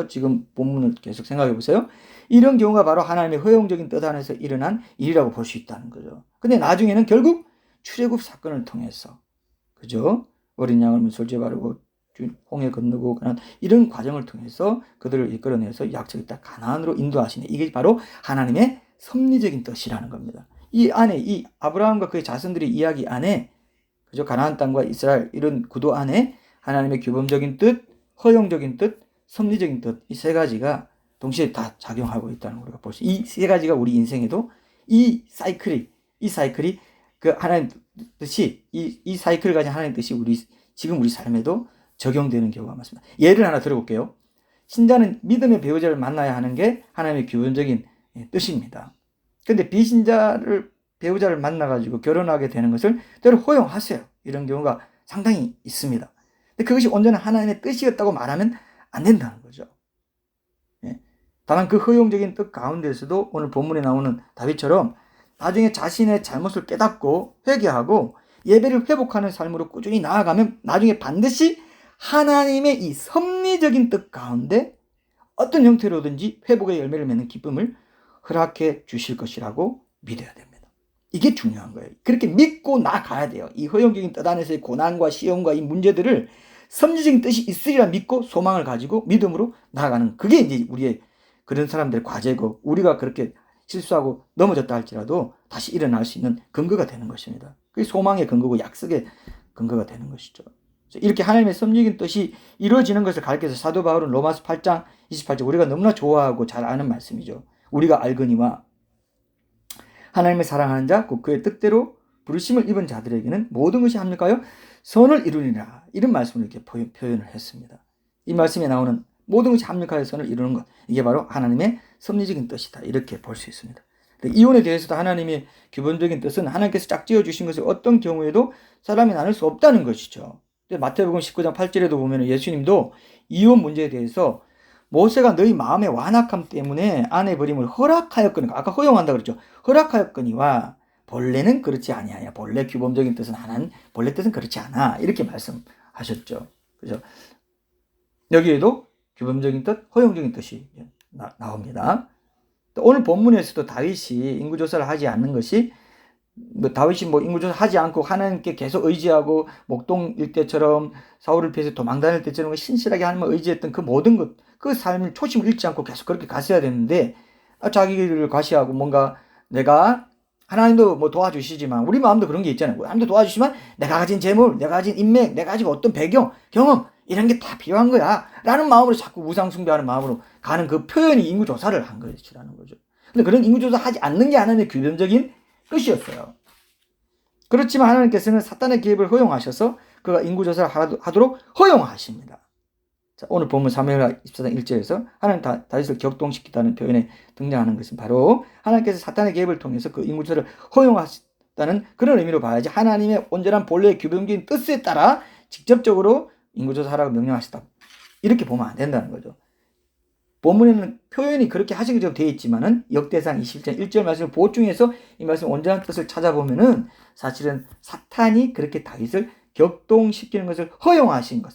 Speaker 1: 지금 본문을 계속 생각해 보세요. 이런 경우가 바로 하나님의 허용적인 뜻 안에서 일어난 일이라고 볼 수 있다는 거죠. 근데 나중에는 결국 출애굽 사건을 통해서, 그죠? 어린 양을 물솔지에 바르고 홍해 건너고 이런 과정을 통해서 그들을 이끌어내서 약속의 땅 가나안으로 인도하시네. 이게 바로 하나님의 섭리적인 뜻이라는 겁니다. 이 안에 이 아브라함과 그의 자손들의 이야기 안에, 그죠? 가나안 땅과 이스라엘 이런 구도 안에 하나님의 규범적인 뜻, 허용적인 뜻, 섭리적인 뜻, 이 세 가지가 동시에 다 작용하고 있다는 우리가 볼 수 있어요. 이 세 가지가 우리 인생에도 이 사이클이 그 하나님 뜻이 이 사이클을 가진 하나님 뜻이 지금 우리 삶에도 적용되는 경우가 많습니다. 예를 하나 들어볼게요. 신자는 믿음의 배우자를 만나야 하는 게 하나님의 기본적인 뜻입니다. 근데 비신자를 배우자를 만나가지고 결혼하게 되는 것을 때로 허용하세요. 이런 경우가 상당히 있습니다. 근데 그것이 온전한 하나님의 뜻이었다고 말하면 안 된다는 거죠. 다만 그 허용적인 뜻 가운데서도 오늘 본문에 나오는 다윗처럼 나중에 자신의 잘못을 깨닫고 회개하고 예배를 회복하는 삶으로 꾸준히 나아가면 나중에 반드시 하나님의 이 섭리적인 뜻 가운데 어떤 형태로든지 회복의 열매를 맺는 기쁨을 허락해 주실 것이라고 믿어야 됩니다. 이게 중요한 거예요. 그렇게 믿고 나가야 돼요. 이 허용적인 뜻 안에서의 고난과 시험과 이 문제들을 섭리적인 뜻이 있으리라 믿고 소망을 가지고 믿음으로 나아가는, 그게 이제 우리의 그런 사람들의 과제고, 우리가 그렇게 실수하고 넘어졌다 할지라도 다시 일어날 수 있는 근거가 되는 것입니다. 그게 소망의 근거고 약속의 근거가 되는 것이죠. 이렇게 하나님의 섭리적인 뜻이 이루어지는 것을 가르쳐서 사도 바울은 로마서 8장 28절, 우리가 너무나 좋아하고 잘 아는 말씀이죠. 우리가 알거니와 하나님을 사랑하는 자 곧 그의 뜻대로 부르심을 입은 자들에게는 모든 것이 합니까요? 선을 이루니라. 이런 말씀을 이렇게 표현을 했습니다. 이 말씀에 나오는 모든 것이 합력하여 선을 이루는 것, 이게 바로 하나님의 섭리적인 뜻이다. 이렇게 볼 수 있습니다. 이혼에 대해서도 하나님의 기본적인 뜻은 하나님께서 짝지어 주신 것을 어떤 경우에도 사람이 나눌 수 없다는 것이죠. 마태복음 19장 8절에도 보면 예수님도 이혼 문제에 대해서 모세가 너희 마음의 완악함 때문에 아내 버림을 허락하였거니와, 아까 허용한다 그랬죠. 허락하였거니와 본래는 그렇지 아니하냐. 본래 규범적인 뜻은 하나는 본래 뜻은 그렇지 않아. 이렇게 말씀하셨죠. 그죠? 여기에도 규범적인 뜻, 허용적인 뜻이 나옵니다. 또 오늘 본문에서도 다윗이 인구조사를 하지 않는 것이, 다윗이 인구조사 하지 않고 하나님께 계속 의지하고 목동 일대처럼 사울을 피해서 도망 다닐 때처럼 신실하게 하나님을 의지했던 그 모든 것, 그 삶을 초심을 잃지 않고 계속 그렇게 갔어야 되는데, 자기를 과시하고 뭔가 내가, 하나님도 도와주시지만 우리 마음도 그런 게 있잖아요. 하나님도 도와주시지만 내가 가진 재물, 내가 가진 인맥, 내가 가지고 어떤 배경, 경험 이런 게 다 필요한 거야 라는 마음으로 자꾸 우상 숭배하는 마음으로 가는 그 표현이 인구조사를 한 것이라는 거죠. 근데 그런 인구조사 하지 않는 게 하나님의 규범적인 뜻이었어요. 그렇지만 하나님께서는 사탄의 개입을 허용하셔서 그가 인구조사를 하도록 허용하십니다. 자, 오늘 본문 사무엘하 24장 1절에서 하나님 다윗을 격동시키다는 표현에 등장하는 것은 바로 하나님께서 사탄의 개입을 통해서 그 인구조사를 허용하셨다는 그런 의미로 봐야지, 하나님의 온전한 본래의 규범적인 뜻에 따라 직접적으로 인구조사하라고 명령하셨다, 이렇게 보면 안 된다는 거죠. 본문에는 표현이 그렇게 하시기 좀 되어 있지만은 역대상 21장 1절 말씀을 보충해서 이 말씀 온전한 뜻을 찾아보면은 사실은 사탄이 그렇게 다윗을 격동시키는 것을 허용하신 것,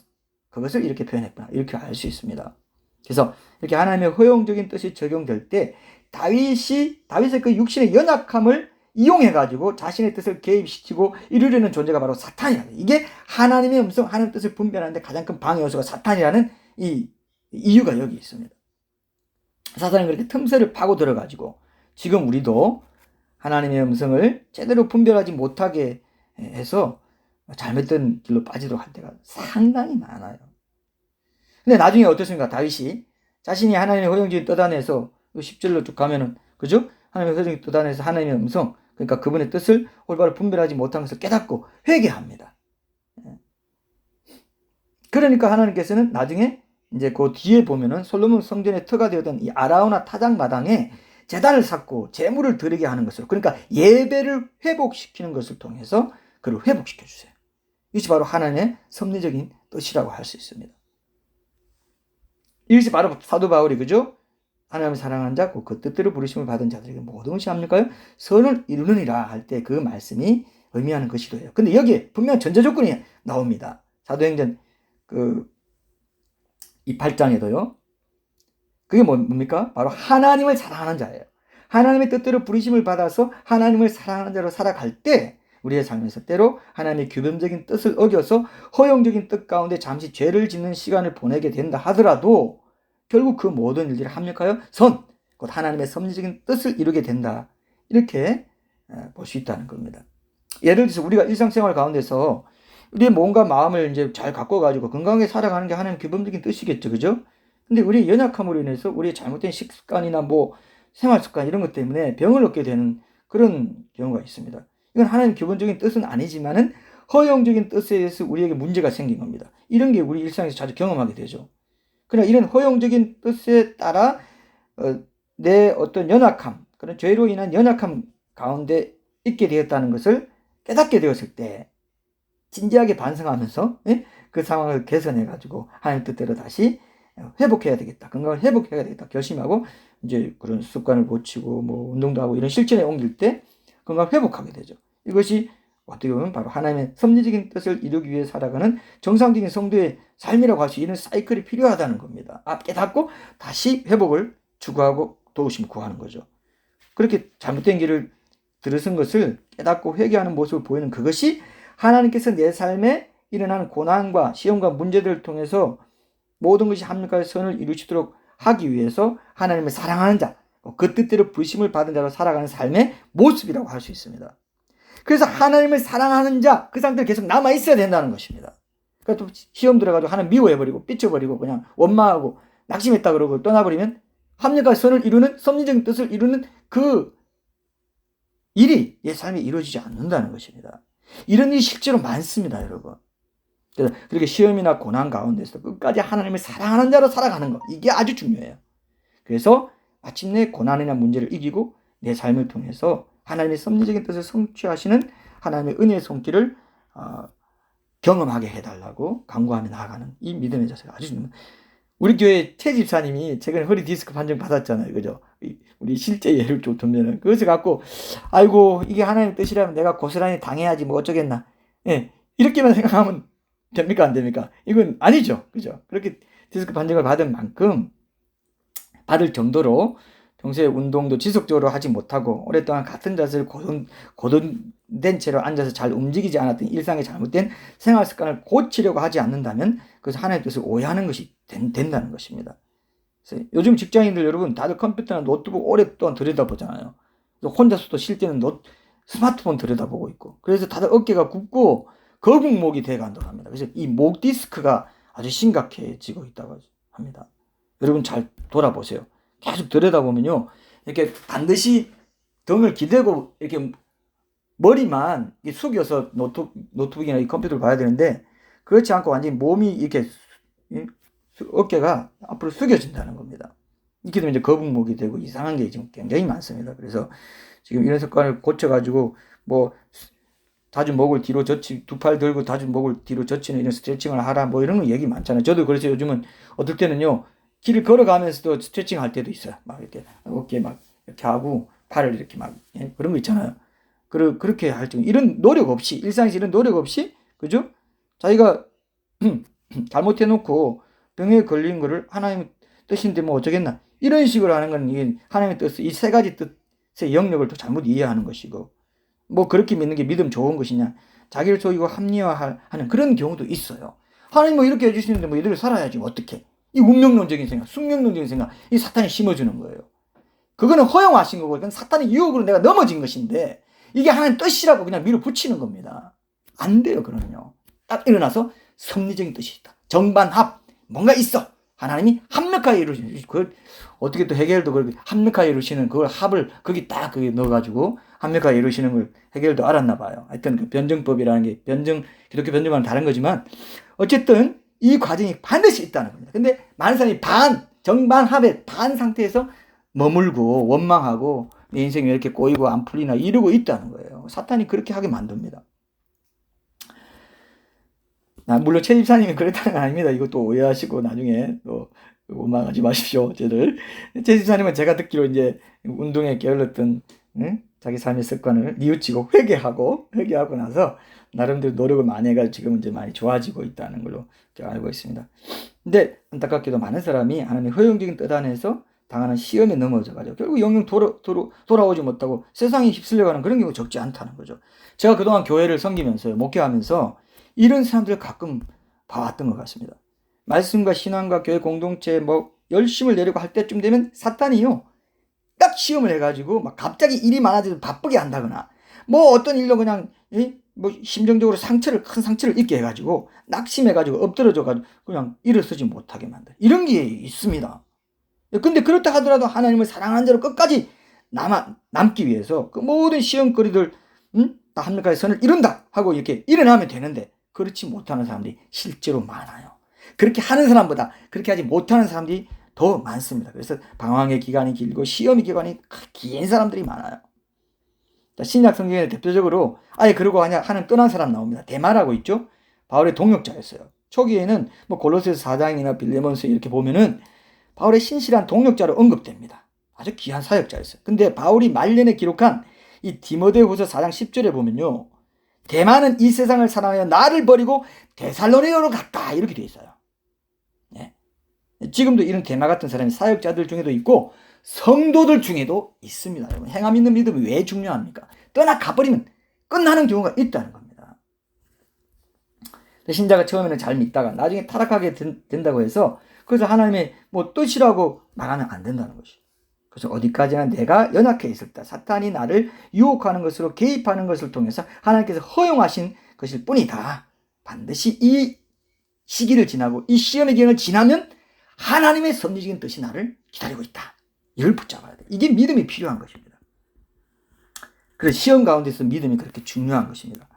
Speaker 1: 그것을 이렇게 표현했구나, 이렇게 알 수 있습니다. 그래서 이렇게 하나님의 허용적인 뜻이 적용될 때 다윗의 그 육신의 연약함을 이용해가지고 자신의 뜻을 개입시키고 이루려는 존재가 바로 사탄이야. 이게 하나님의 음성, 하나님의 뜻을 분별하는데 가장 큰 방해 요소가 사탄이라는 이 이유가 여기 있습니다. 사탄은 그렇게 틈새를 파고 들어가지고 지금 우리도 하나님의 음성을 제대로 분별하지 못하게 해서 잘못된 길로 빠지도록 할 때가 상당히 많아요. 근데 나중에 어떻습니까? 다윗이 자신이 하나님의 허용적인 뜻 안에서 10절로 쭉 가면은, 그죠? 하나님의 허용적인 뜻 안에서 하나님의 음성, 그러니까 그분의 뜻을 올바로 분별하지 못한 것을 깨닫고 회개합니다. 그러니까 하나님께서는 나중에 이제 그 뒤에 보면은 솔로몬 성전의 터가 되었던 이 아라우나 타작 마당에 제단을 쌓고 제물을 드리게 하는 것으로, 그러니까 예배를 회복시키는 것을 통해서 그를 회복시켜 주세요. 이것이 바로 하나님의 섭리적인 뜻이라고 할 수 있습니다. 이것이 바로 사도 바울이 그죠? 하나님을 사랑하는 자, 그 뜻대로 부르심을 받은 자들에게 모든 것이 합니까요? 선을 이루느니라 할 때 그 말씀이 의미하는 것이로요. 근데 여기에 분명 전제 조건이 나옵니다. 사도행전 이 8장에도요. 그게 뭡니까? 바로 하나님을 사랑하는 자예요. 하나님의 뜻대로 부르심을 받아서 하나님을 사랑하는 자로 살아갈 때 우리의 삶에서 때로 하나님의 규범적인 뜻을 어겨서 허용적인 뜻 가운데 잠시 죄를 짓는 시간을 보내게 된다 하더라도 결국 그 모든 일들이 합력하여 선, 곧 하나님의 섭리적인 뜻을 이루게 된다. 이렇게 볼 수 있다는 겁니다. 예를 들어서 우리가 일상생활 가운데서 우리의 몸과 마음을 이제 잘 가꿔가지고 건강하게 살아가는 게 하나님의 규범적인 뜻이겠죠. 그죠? 근데 우리의 연약함으로 인해서 우리의 잘못된 식습관이나 뭐 생활습관 이런 것 때문에 병을 얻게 되는 그런 경우가 있습니다. 이건 하나님의 기본적인 뜻은 아니지만은 허용적인 뜻에 의해서 우리에게 문제가 생긴 겁니다. 이런 게 우리 일상에서 자주 경험하게 되죠. 그러나 이런 허용적인 뜻에 따라 내 어떤 연약함, 그런 죄로 인한 연약함 가운데 있게 되었다는 것을 깨닫게 되었을 때 진지하게 반성하면서 그 상황을 개선해가지고 하나님 뜻대로 다시 회복해야 되겠다. 건강을 회복해야 되겠다. 결심하고 이제 그런 습관을 고치고 뭐 운동도 하고 이런 실천에 옮길 때 건강을 회복하게 되죠. 이것이 어떻게 보면 바로 하나님의 섭리적인 뜻을 이루기 위해 살아가는 정상적인 성도의 삶이라고 할 수 있는 사이클이 필요하다는 겁니다. 깨닫고 다시 회복을 추구하고 도우심을 구하는 거죠. 그렇게 잘못된 길을 들어선 것을 깨닫고 회개하는 모습을 보이는 그것이 하나님께서 내 삶에 일어나는 고난과 시험과 문제들을 통해서 모든 것이 합력하여 선을 이루시도록 하기 위해서 하나님을 사랑하는 자, 그 뜻대로 부르심을 받은 자로 살아가는 삶의 모습이라고 할 수 있습니다. 그래서 하나님을 사랑하는 자, 그 상태로 계속 남아있어야 된다는 것입니다. 그러니까 또 시험 들어가지고 하나님 미워해버리고 삐쳐버리고 그냥 원망하고 낙심했다 그러고 떠나버리면 합력과 선을 이루는 섭리적인 뜻을 이루는 그 일이 내 삶에 이루어지지 않는다는 것입니다. 이런 일이 실제로 많습니다, 여러분. 그래서 그렇게 시험이나 고난 가운데서 끝까지 하나님을 사랑하는 자로 살아가는 것, 이게 아주 중요해요. 그래서 마침내 고난이나 문제를 이기고 내 삶을 통해서 하나님의 섭리적인 뜻을 성취하시는 하나님의 은혜의 손길을 경험하게 해달라고 간구하며 나아가는 이 믿음의 자세가 아주 중요합니다. 우리 교회 최 집사님이 최근에 허리 디스크 판정 받았잖아요. 그죠? 우리 실제 예를 좀 들면은 그것을 갖고 아이고 이게 하나님의 뜻이라면 내가 고스란히 당해야지 뭐 어쩌겠나. 예, 이렇게만 생각하면 됩니까 안 됩니까? 이건 아니죠. 그죠? 그렇게 디스크 판정을 받은 만큼 받을 정도로 평소에 운동도 지속적으로 하지 못하고 오랫동안 같은 자세를 고정된 채로 앉아서 잘 움직이지 않았던 일상의 잘못된 생활 습관을 고치려고 하지 않는다면 그래서 하나님의 뜻을 오해하는 것이 된다는 것입니다. 그래서 요즘 직장인들 여러분 다들 컴퓨터나 노트북 오랫동안 들여다보잖아요. 혼자서도 쉴 때는 스마트폰 들여다보고 있고 그래서 다들 어깨가 굽고 거북목이 돼간다고 합니다. 그래서 이 목 디스크가 아주 심각해지고 있다고 합니다. 여러분 잘 돌아보세요. 계속 들여다보면요. 이렇게 반드시 등을 기대고 이렇게 머리만 숙여서 노트북이나 이 컴퓨터를 봐야 되는데 그렇지 않고 완전히 몸이 이렇게 어깨가 앞으로 숙여진다는 겁니다. 이렇게 되면 이제 거북목이 되고 이상한 게 지금 굉장히 많습니다. 그래서 지금 이런 습관을 고쳐가지고 뭐 자주 목을 뒤로 젖히 두 팔 들고 자주 목을 뒤로 젖히는 이런 스트레칭을 하라 뭐 이런 거 얘기 많잖아요. 저도 그래서 요즘은 어떨 때는요 길을 걸어가면서도 스트레칭 할 때도 있어요. 막 이렇게 어깨 막 이렇게 하고 팔을 이렇게 막 그런 거 있잖아요. 그렇게 할 때 이런 노력 없이 일상에서 이런 노력 없이 그죠? 자기가 잘못해놓고 병에 걸린 거를 하나님의 뜻인데 뭐 어쩌겠나 이런 식으로 하는 건 이게 하나님의 뜻 이 세 가지 뜻의 영역을 또 잘못 이해하는 것이고 뭐 그렇게 믿는 게 믿음 좋은 것이냐 자기를 속이고 합리화하는 그런 경우도 있어요. 하나님 뭐 이렇게 해주시는데 뭐 이대로 살아야지 뭐 어떻게 이 운명론적인 생각 숙명론적인 생각 이 사탄이 심어주는 거예요. 그거는 허용하신 거고 그건 사탄의 유혹으로 내가 넘어진 것인데 이게 하나님 뜻이라고 그냥 밀어붙이는 겁니다. 안 돼요. 그러면요 딱 일어나서 섭리적인 뜻이 있다. 정반합 뭔가 있어. 하나님이 합력하여 이루시는 그걸 어떻게 또 해결도 그렇게 합력하여 이루시는 그걸 합을 거기 딱 거기 넣어가지고 합력하여 이루시는 걸 해결도 알았나 봐요. 하여튼 그 변증법이라는 게 기독교 변증과는 다른 거지만 어쨌든 이 과정이 반드시 있다는 겁니다. 근데 많은 사람이 정반합의 반 상태에서 머물고 원망하고 내 인생이 이렇게 꼬이고 안 풀리나 이러고 있다는 거예요. 사탄이 그렇게 하게 만듭니다. 물론 최 집사님이 그랬다는 건 아닙니다. 이것도 오해하시고 나중에 또 원망하지 마십시오, 저를. 최 집사님은 제가 듣기로 이제 운동에 게을렀던 자기 삶의 습관을 뉘우치고 회개하고 나서 나름대로 노력을 많이 해가지고 지금 이제 많이 좋아지고 있다는 걸로 알고 있습니다. 근데 안타깝게도 많은 사람이 하나님의 허용적인 뜻 안에서 당하는 시험에 넘어져가지고 결국 영영 돌아오지 못하고 세상에 휩쓸려가는 그런 경우가 적지 않다는 거죠. 제가 그동안 교회를 섬기면서 목회하면서 이런 사람들을 가끔 봐왔던 것 같습니다. 말씀과 신앙과 교회 공동체 열심을 내려고 할 때쯤 되면 사탄이요, 딱 시험을 해가지고 막 갑자기 일이 많아져서 바쁘게 한다거나 어떤 일로 그냥 심정적으로 큰 상처를 입게 해가지고 낙심해가지고 엎드러져가지고 그냥 일어서지 못하게 만들 이런 게 있습니다. 근데 그렇다 하더라도 하나님을 사랑하는 자로 끝까지 남기 위해서 그 모든 시험거리들 다 합력하여 선을 이룬다 하고 이렇게 일어나면 되는데 그렇지 못하는 사람들이 실제로 많아요. 그렇게 하는 사람보다 그렇게 하지 못하는 사람들이 더 많습니다. 그래서 방황의 기간이 길고 시험의 기간이 긴 사람들이 많아요. 신약 성경에 대표적으로 그러고 하는 떠난 사람 나옵니다. 데마라고 있죠. 바울의 동역자였어요. 초기에는 골로새서 4장이나 빌레몬서 이렇게 보면은 바울의 신실한 동역자로 언급됩니다. 아주 귀한 사역자였어요. 근데 바울이 말년에 기록한 이 디모데후서 4장 10절에 보면요, 데마는 이 세상을 사랑하여 나를 버리고 데살로니가로 갔다 이렇게 돼 있어요. 네. 지금도 이런 데마 같은 사람이 사역자들 중에도 있고 성도들 중에도 있습니다. 여러분, 행함 있는 믿음이 왜 중요합니까? 떠나가버리면 끝나는 경우가 있다는 겁니다. 신자가 처음에는 잘 믿다가 나중에 타락하게 된다고 해서 그래서 하나님의 뜻이라고 말하면 안 된다는 것이. 그래서 어디까지나 내가 연약해 있을 때 사탄이 나를 유혹하는 것으로 개입하는 것을 통해서 하나님께서 허용하신 것일 뿐이다. 반드시 이 시기를 지나고 이 시험의 기간을 지나면 하나님의 섭리적인 뜻이 나를 기다리고 있다. 이걸 붙잡아야 돼. 이게 믿음이 필요한 것입니다. 그래서 시험 가운데서 믿음이 그렇게 중요한 것입니다.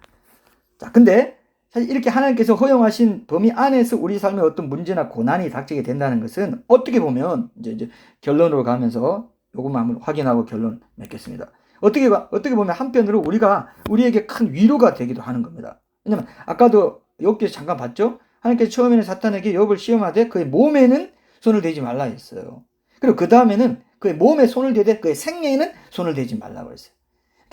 Speaker 1: 자, 근데 사실 이렇게 하나님께서 허용하신 범위 안에서 우리 삶에 어떤 문제나 고난이 닥치게 된다는 것은 어떻게 보면 이제 결론으로 가면서 요것만 한번 확인하고 결론 맺겠습니다. 어떻게 보면 한편으로 우리에게 큰 위로가 되기도 하는 겁니다. 왜냐면 아까도 욥기에서 잠깐 봤죠? 하나님께서 처음에는 사탄에게 욥을 시험하되 그의 몸에는 손을 대지 말라 했어요. 그리고 그 다음에는 그의 몸에 손을 대되 그의 생명에는 손을 대지 말라고 했어요.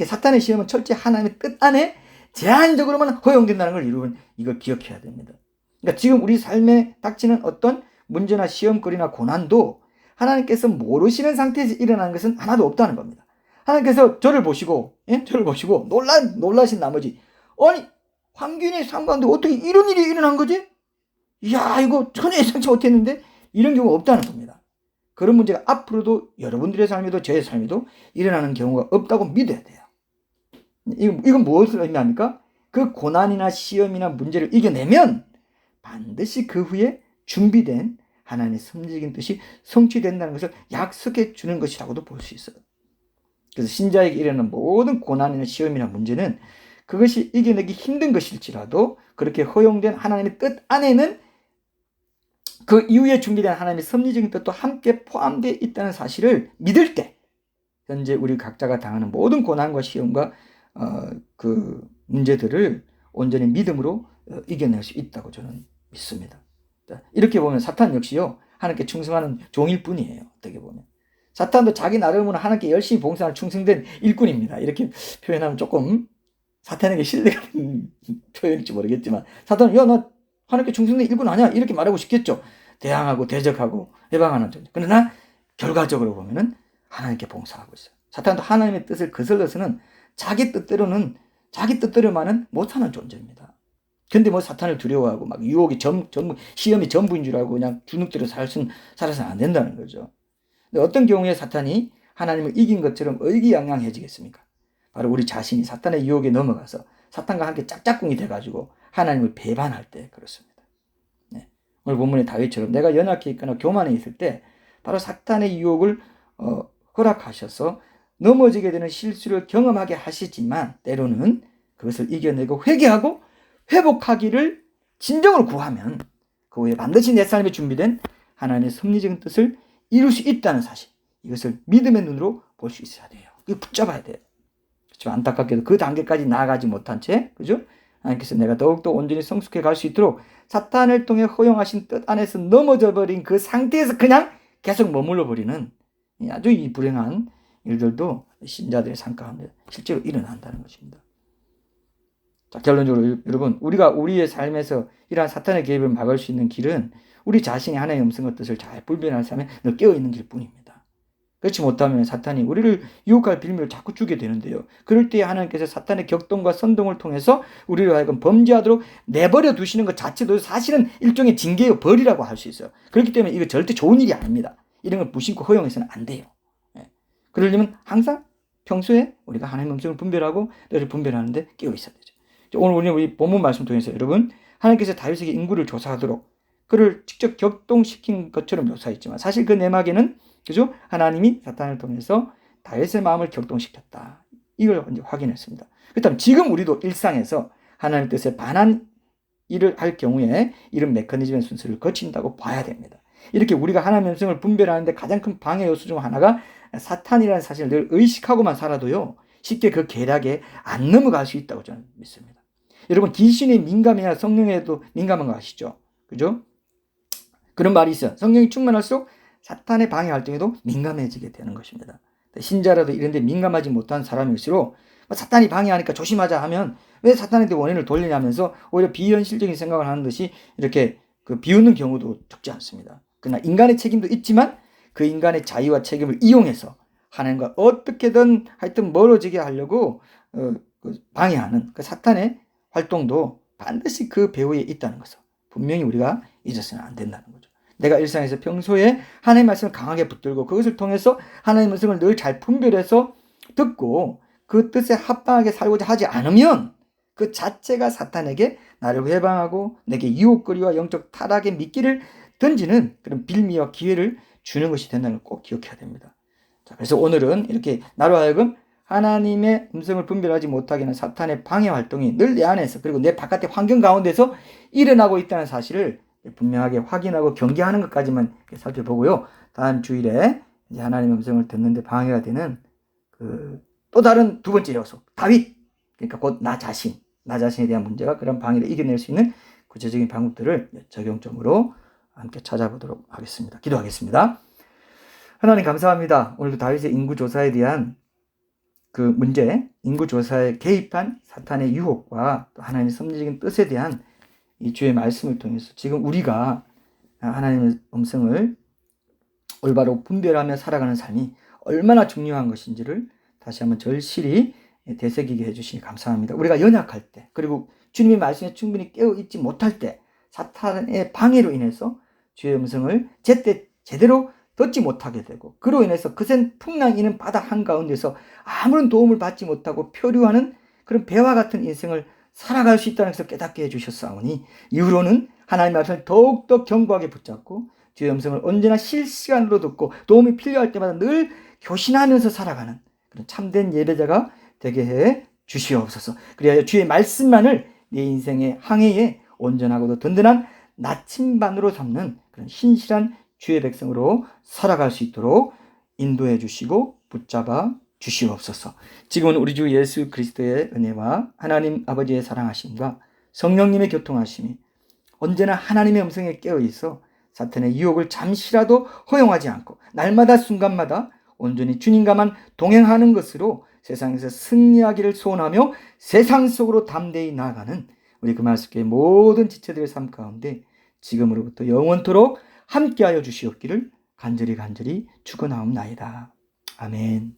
Speaker 1: 사탄의 시험은 철저히 하나님의 뜻 안에 제한적으로만 허용된다는 걸 여러분 이걸 기억해야 됩니다. 그러니까 지금 우리 삶에 닥치는 어떤 문제나 시험거리나 고난도 하나님께서 모르시는 상태에서 일어나는 것은 하나도 없다는 겁니다. 하나님께서 저를 보시고 놀라신 나머지 아니 황균의 삶 가운데 어떻게 이런 일이 일어난 거지? 이야 이거 전혀 예상치 못했는데 이런 경우가 없다는 겁니다. 그런 문제가 앞으로도 여러분들의 삶에도 저의 삶에도 일어나는 경우가 없다고 믿어야 돼요. 이건 무엇을 의미합니까? 그 고난이나 시험이나 문제를 이겨내면 반드시 그 후에 준비된 하나님의 섭리적인 뜻이 성취된다는 것을 약속해 주는 것이라고도 볼 수 있어요. 그래서 신자에게 일어나는 모든 고난이나 시험이나 문제는 그것이 이겨내기 힘든 것일지라도 그렇게 허용된 하나님의 뜻 안에는 그 이후에 준비된 하나님의 섭리적인 뜻도 함께 포함되어 있다는 사실을 믿을 때 현재 우리 각자가 당하는 모든 고난과 시험과 그 문제들을 온전히 믿음으로 이겨낼 수 있다고 저는 믿습니다. 이렇게 보면 사탄 역시요 하나님께 충성하는 종일 뿐이에요. 어떻게 보면 사탄도 자기 나름으로 하나님께 열심히 봉사하는 충성된 일꾼입니다. 이렇게 표현하면 조금 사탄에게 신뢰가 되는 표현일지 모르겠지만 사탄은 나 하나님께 충성된 일꾼 아니야 이렇게 말하고 싶겠죠. 대항하고 대적하고 해방하는 존재. 그러나 결과적으로 보면은 하나님께 봉사하고 있어요. 사탄도 하나님의 뜻을 거슬러서는 자기 뜻대로만은 못하는 존재입니다. 근데 사탄을 두려워하고 막 유혹이 시험이 전부인 줄 알고 그냥 주눅들어 살아서는 안 된다는 거죠. 근데 어떤 경우에 사탄이 하나님을 이긴 것처럼 의기양양해지겠습니까? 바로 우리 자신이 사탄의 유혹에 넘어가서 사탄과 함께 짝짝꿍이 돼가지고 하나님을 배반할 때 그렇습니다. 네. 오늘 본문의 다윗처럼 내가 연약해 있거나 교만해 있을 때 바로 사탄의 유혹을 허락하셔서 넘어지게 되는 실수를 경험하게 하시지만 때로는 그것을 이겨내고 회개하고 회복하기를 진정으로 구하면 그 후에 반드시 내 삶에 준비된 하나님의 섭리적인 뜻을 이룰 수 있다는 사실, 이것을 믿음의 눈으로 볼 수 있어야 돼요. 이거 붙잡아야 돼요. 그렇지만 안타깝게도 그 단계까지 나아가지 못한 채 그죠? 하나님께서 내가 더욱더 온전히 성숙해 갈 수 있도록 사탄을 통해 허용하신 뜻 안에서 넘어져 버린 그 상태에서 그냥 계속 머물러 버리는 아주 이 불행한 일들도 신자들의 삶 가운데 실제로 일어난다는 것입니다. 자, 결론적으로 여러분, 우리가 우리의 삶에서 이러한 사탄의 개입을 막을 수 있는 길은 우리 자신이 하나님의 음성과 뜻을 잘 분별하는 삶에 늘 깨어있는 길뿐입니다. 그렇지 못하면 사탄이 우리를 유혹할 빌미를 자꾸 주게 되는데요. 그럴 때 하나님께서 사탄의 격동과 선동을 통해서 우리를 하여금 범죄하도록 내버려 두시는 것 자체도 사실은 일종의 징계요, 벌이라고 할 수 있어요. 그렇기 때문에 이거 절대 좋은 일이 아닙니다. 이런 걸 무심코 허용해서는 안 돼요. 그러려면 항상 평소에 우리가 하나님의 음성을 분별하고 너를 분별하는데 깨어 있어야 되죠. 오늘 우리 본문 말씀 통해서 여러분, 하나님께서 다윗에게 인구를 조사하도록 그를 직접 격동시킨 것처럼 묘사했지만 사실 그 내막에는 그죠? 하나님이 사탄을 통해서 다윗의 마음을 격동시켰다. 이걸 이제 확인했습니다. 그렇다면 지금 우리도 일상에서 하나님 뜻에 반한 일을 할 경우에 이런 메커니즘의 순서를 거친다고 봐야 됩니다. 이렇게 우리가 하나님의 음성을 분별하는데 가장 큰 방해 요소 중 하나가 사탄이라는 사실을 늘 의식하고만 살아도요, 쉽게 그 계략에 안 넘어갈 수 있다고 저는 믿습니다. 여러분, 귀신에 민감해야 성령에도 민감한 거 아시죠? 그죠? 그런 말이 있어요. 성령이 충만할수록 사탄의 방해 활동에도 민감해지게 되는 것입니다. 신자라도 이런 데 민감하지 못한 사람일수록 사탄이 방해하니까 조심하자 하면 왜 사탄한테 원인을 돌리냐면서 오히려 비현실적인 생각을 하는 듯이 이렇게 비웃는 경우도 적지 않습니다. 그러나 인간의 책임도 있지만 그 인간의 자유와 책임을 이용해서 하나님과 어떻게든 하여튼 멀어지게 하려고 방해하는 그 사탄의 활동도 반드시 그 배후에 있다는 것을 분명히 우리가 잊어서는 안 된다는 거죠. 내가 일상에서 평소에 하나님의 말씀을 강하게 붙들고 그것을 통해서 하나님의 말씀을 늘 잘 분별해서 듣고 그 뜻에 합당하게 살고자 하지 않으면 그 자체가 사탄에게 나를 회방하고 내게 유혹거리와 영적 타락의 미끼를 던지는 그런 빌미와 기회를 주는 것이 된다는 걸 꼭 기억해야 됩니다. 자, 그래서 오늘은 이렇게 나로 하여금 하나님의 음성을 분별하지 못하게 하는 사탄의 방해 활동이 늘 내 안에서 그리고 내 바깥의 환경 가운데서 일어나고 있다는 사실을 분명하게 확인하고 경계하는 것까지만 살펴보고요. 다음 주일에 이제 하나님의 음성을 듣는데 방해가 되는 또 다른 두 번째 요소, 다윗, 그러니까 곧 나 자신에 대한 문제가 그런 방해를 이겨낼 수 있는 구체적인 방법들을 적용점으로 함께 찾아보도록 하겠습니다. 기도하겠습니다. 하나님 감사합니다. 오늘도 다윗의 인구조사에 대한 그 문제, 인구조사에 개입한 사탄의 유혹과 또 하나님의 섭리적인 뜻에 대한 이 주의 말씀을 통해서 지금 우리가 하나님의 음성을 올바로 분별하며 살아가는 삶이 얼마나 중요한 것인지를 다시 한번 절실히 되새기게 해주시니 감사합니다. 우리가 연약할 때 그리고 주님의 말씀에 충분히 깨어있지 못할 때 사탄의 방해로 인해서 주의 음성을 제때 제대로 듣지 못하게 되고 그로 인해서 거센 풍랑 이는 바다 한가운데서 아무런 도움을 받지 못하고 표류하는 그런 배와 같은 인생을 살아갈 수 있다는 것을 깨닫게 해주셨사오니 이후로는 하나님의 말씀을 더욱더 견고하게 붙잡고 주의 음성을 언제나 실시간으로 듣고 도움이 필요할 때마다 늘 교신하면서 살아가는 그런 참된 예배자가 되게 해 주시옵소서. 그리하여 주의 말씀만을 내 인생의 항해에 온전하고도 든든한 나침반으로 삼는 그런 신실한 주의 백성으로 살아갈 수 있도록 인도해 주시고 붙잡아 주시옵소서. 지금은 우리 주 예수 그리스도의 은혜와 하나님 아버지의 사랑하심과 성령님의 교통하심이 언제나 하나님의 음성에 깨어있어 사탄의 유혹을 잠시라도 허용하지 않고 날마다 순간마다 온전히 주님과만 동행하는 것으로 세상에서 승리하기를 소원하며 세상 속으로 담대히 나아가는 우리 금화숙교의 모든 지체들의 삶 가운데 지금으로부터 영원토록 함께하여 주시옵기를 간절히 축원하옵나이다. 아멘.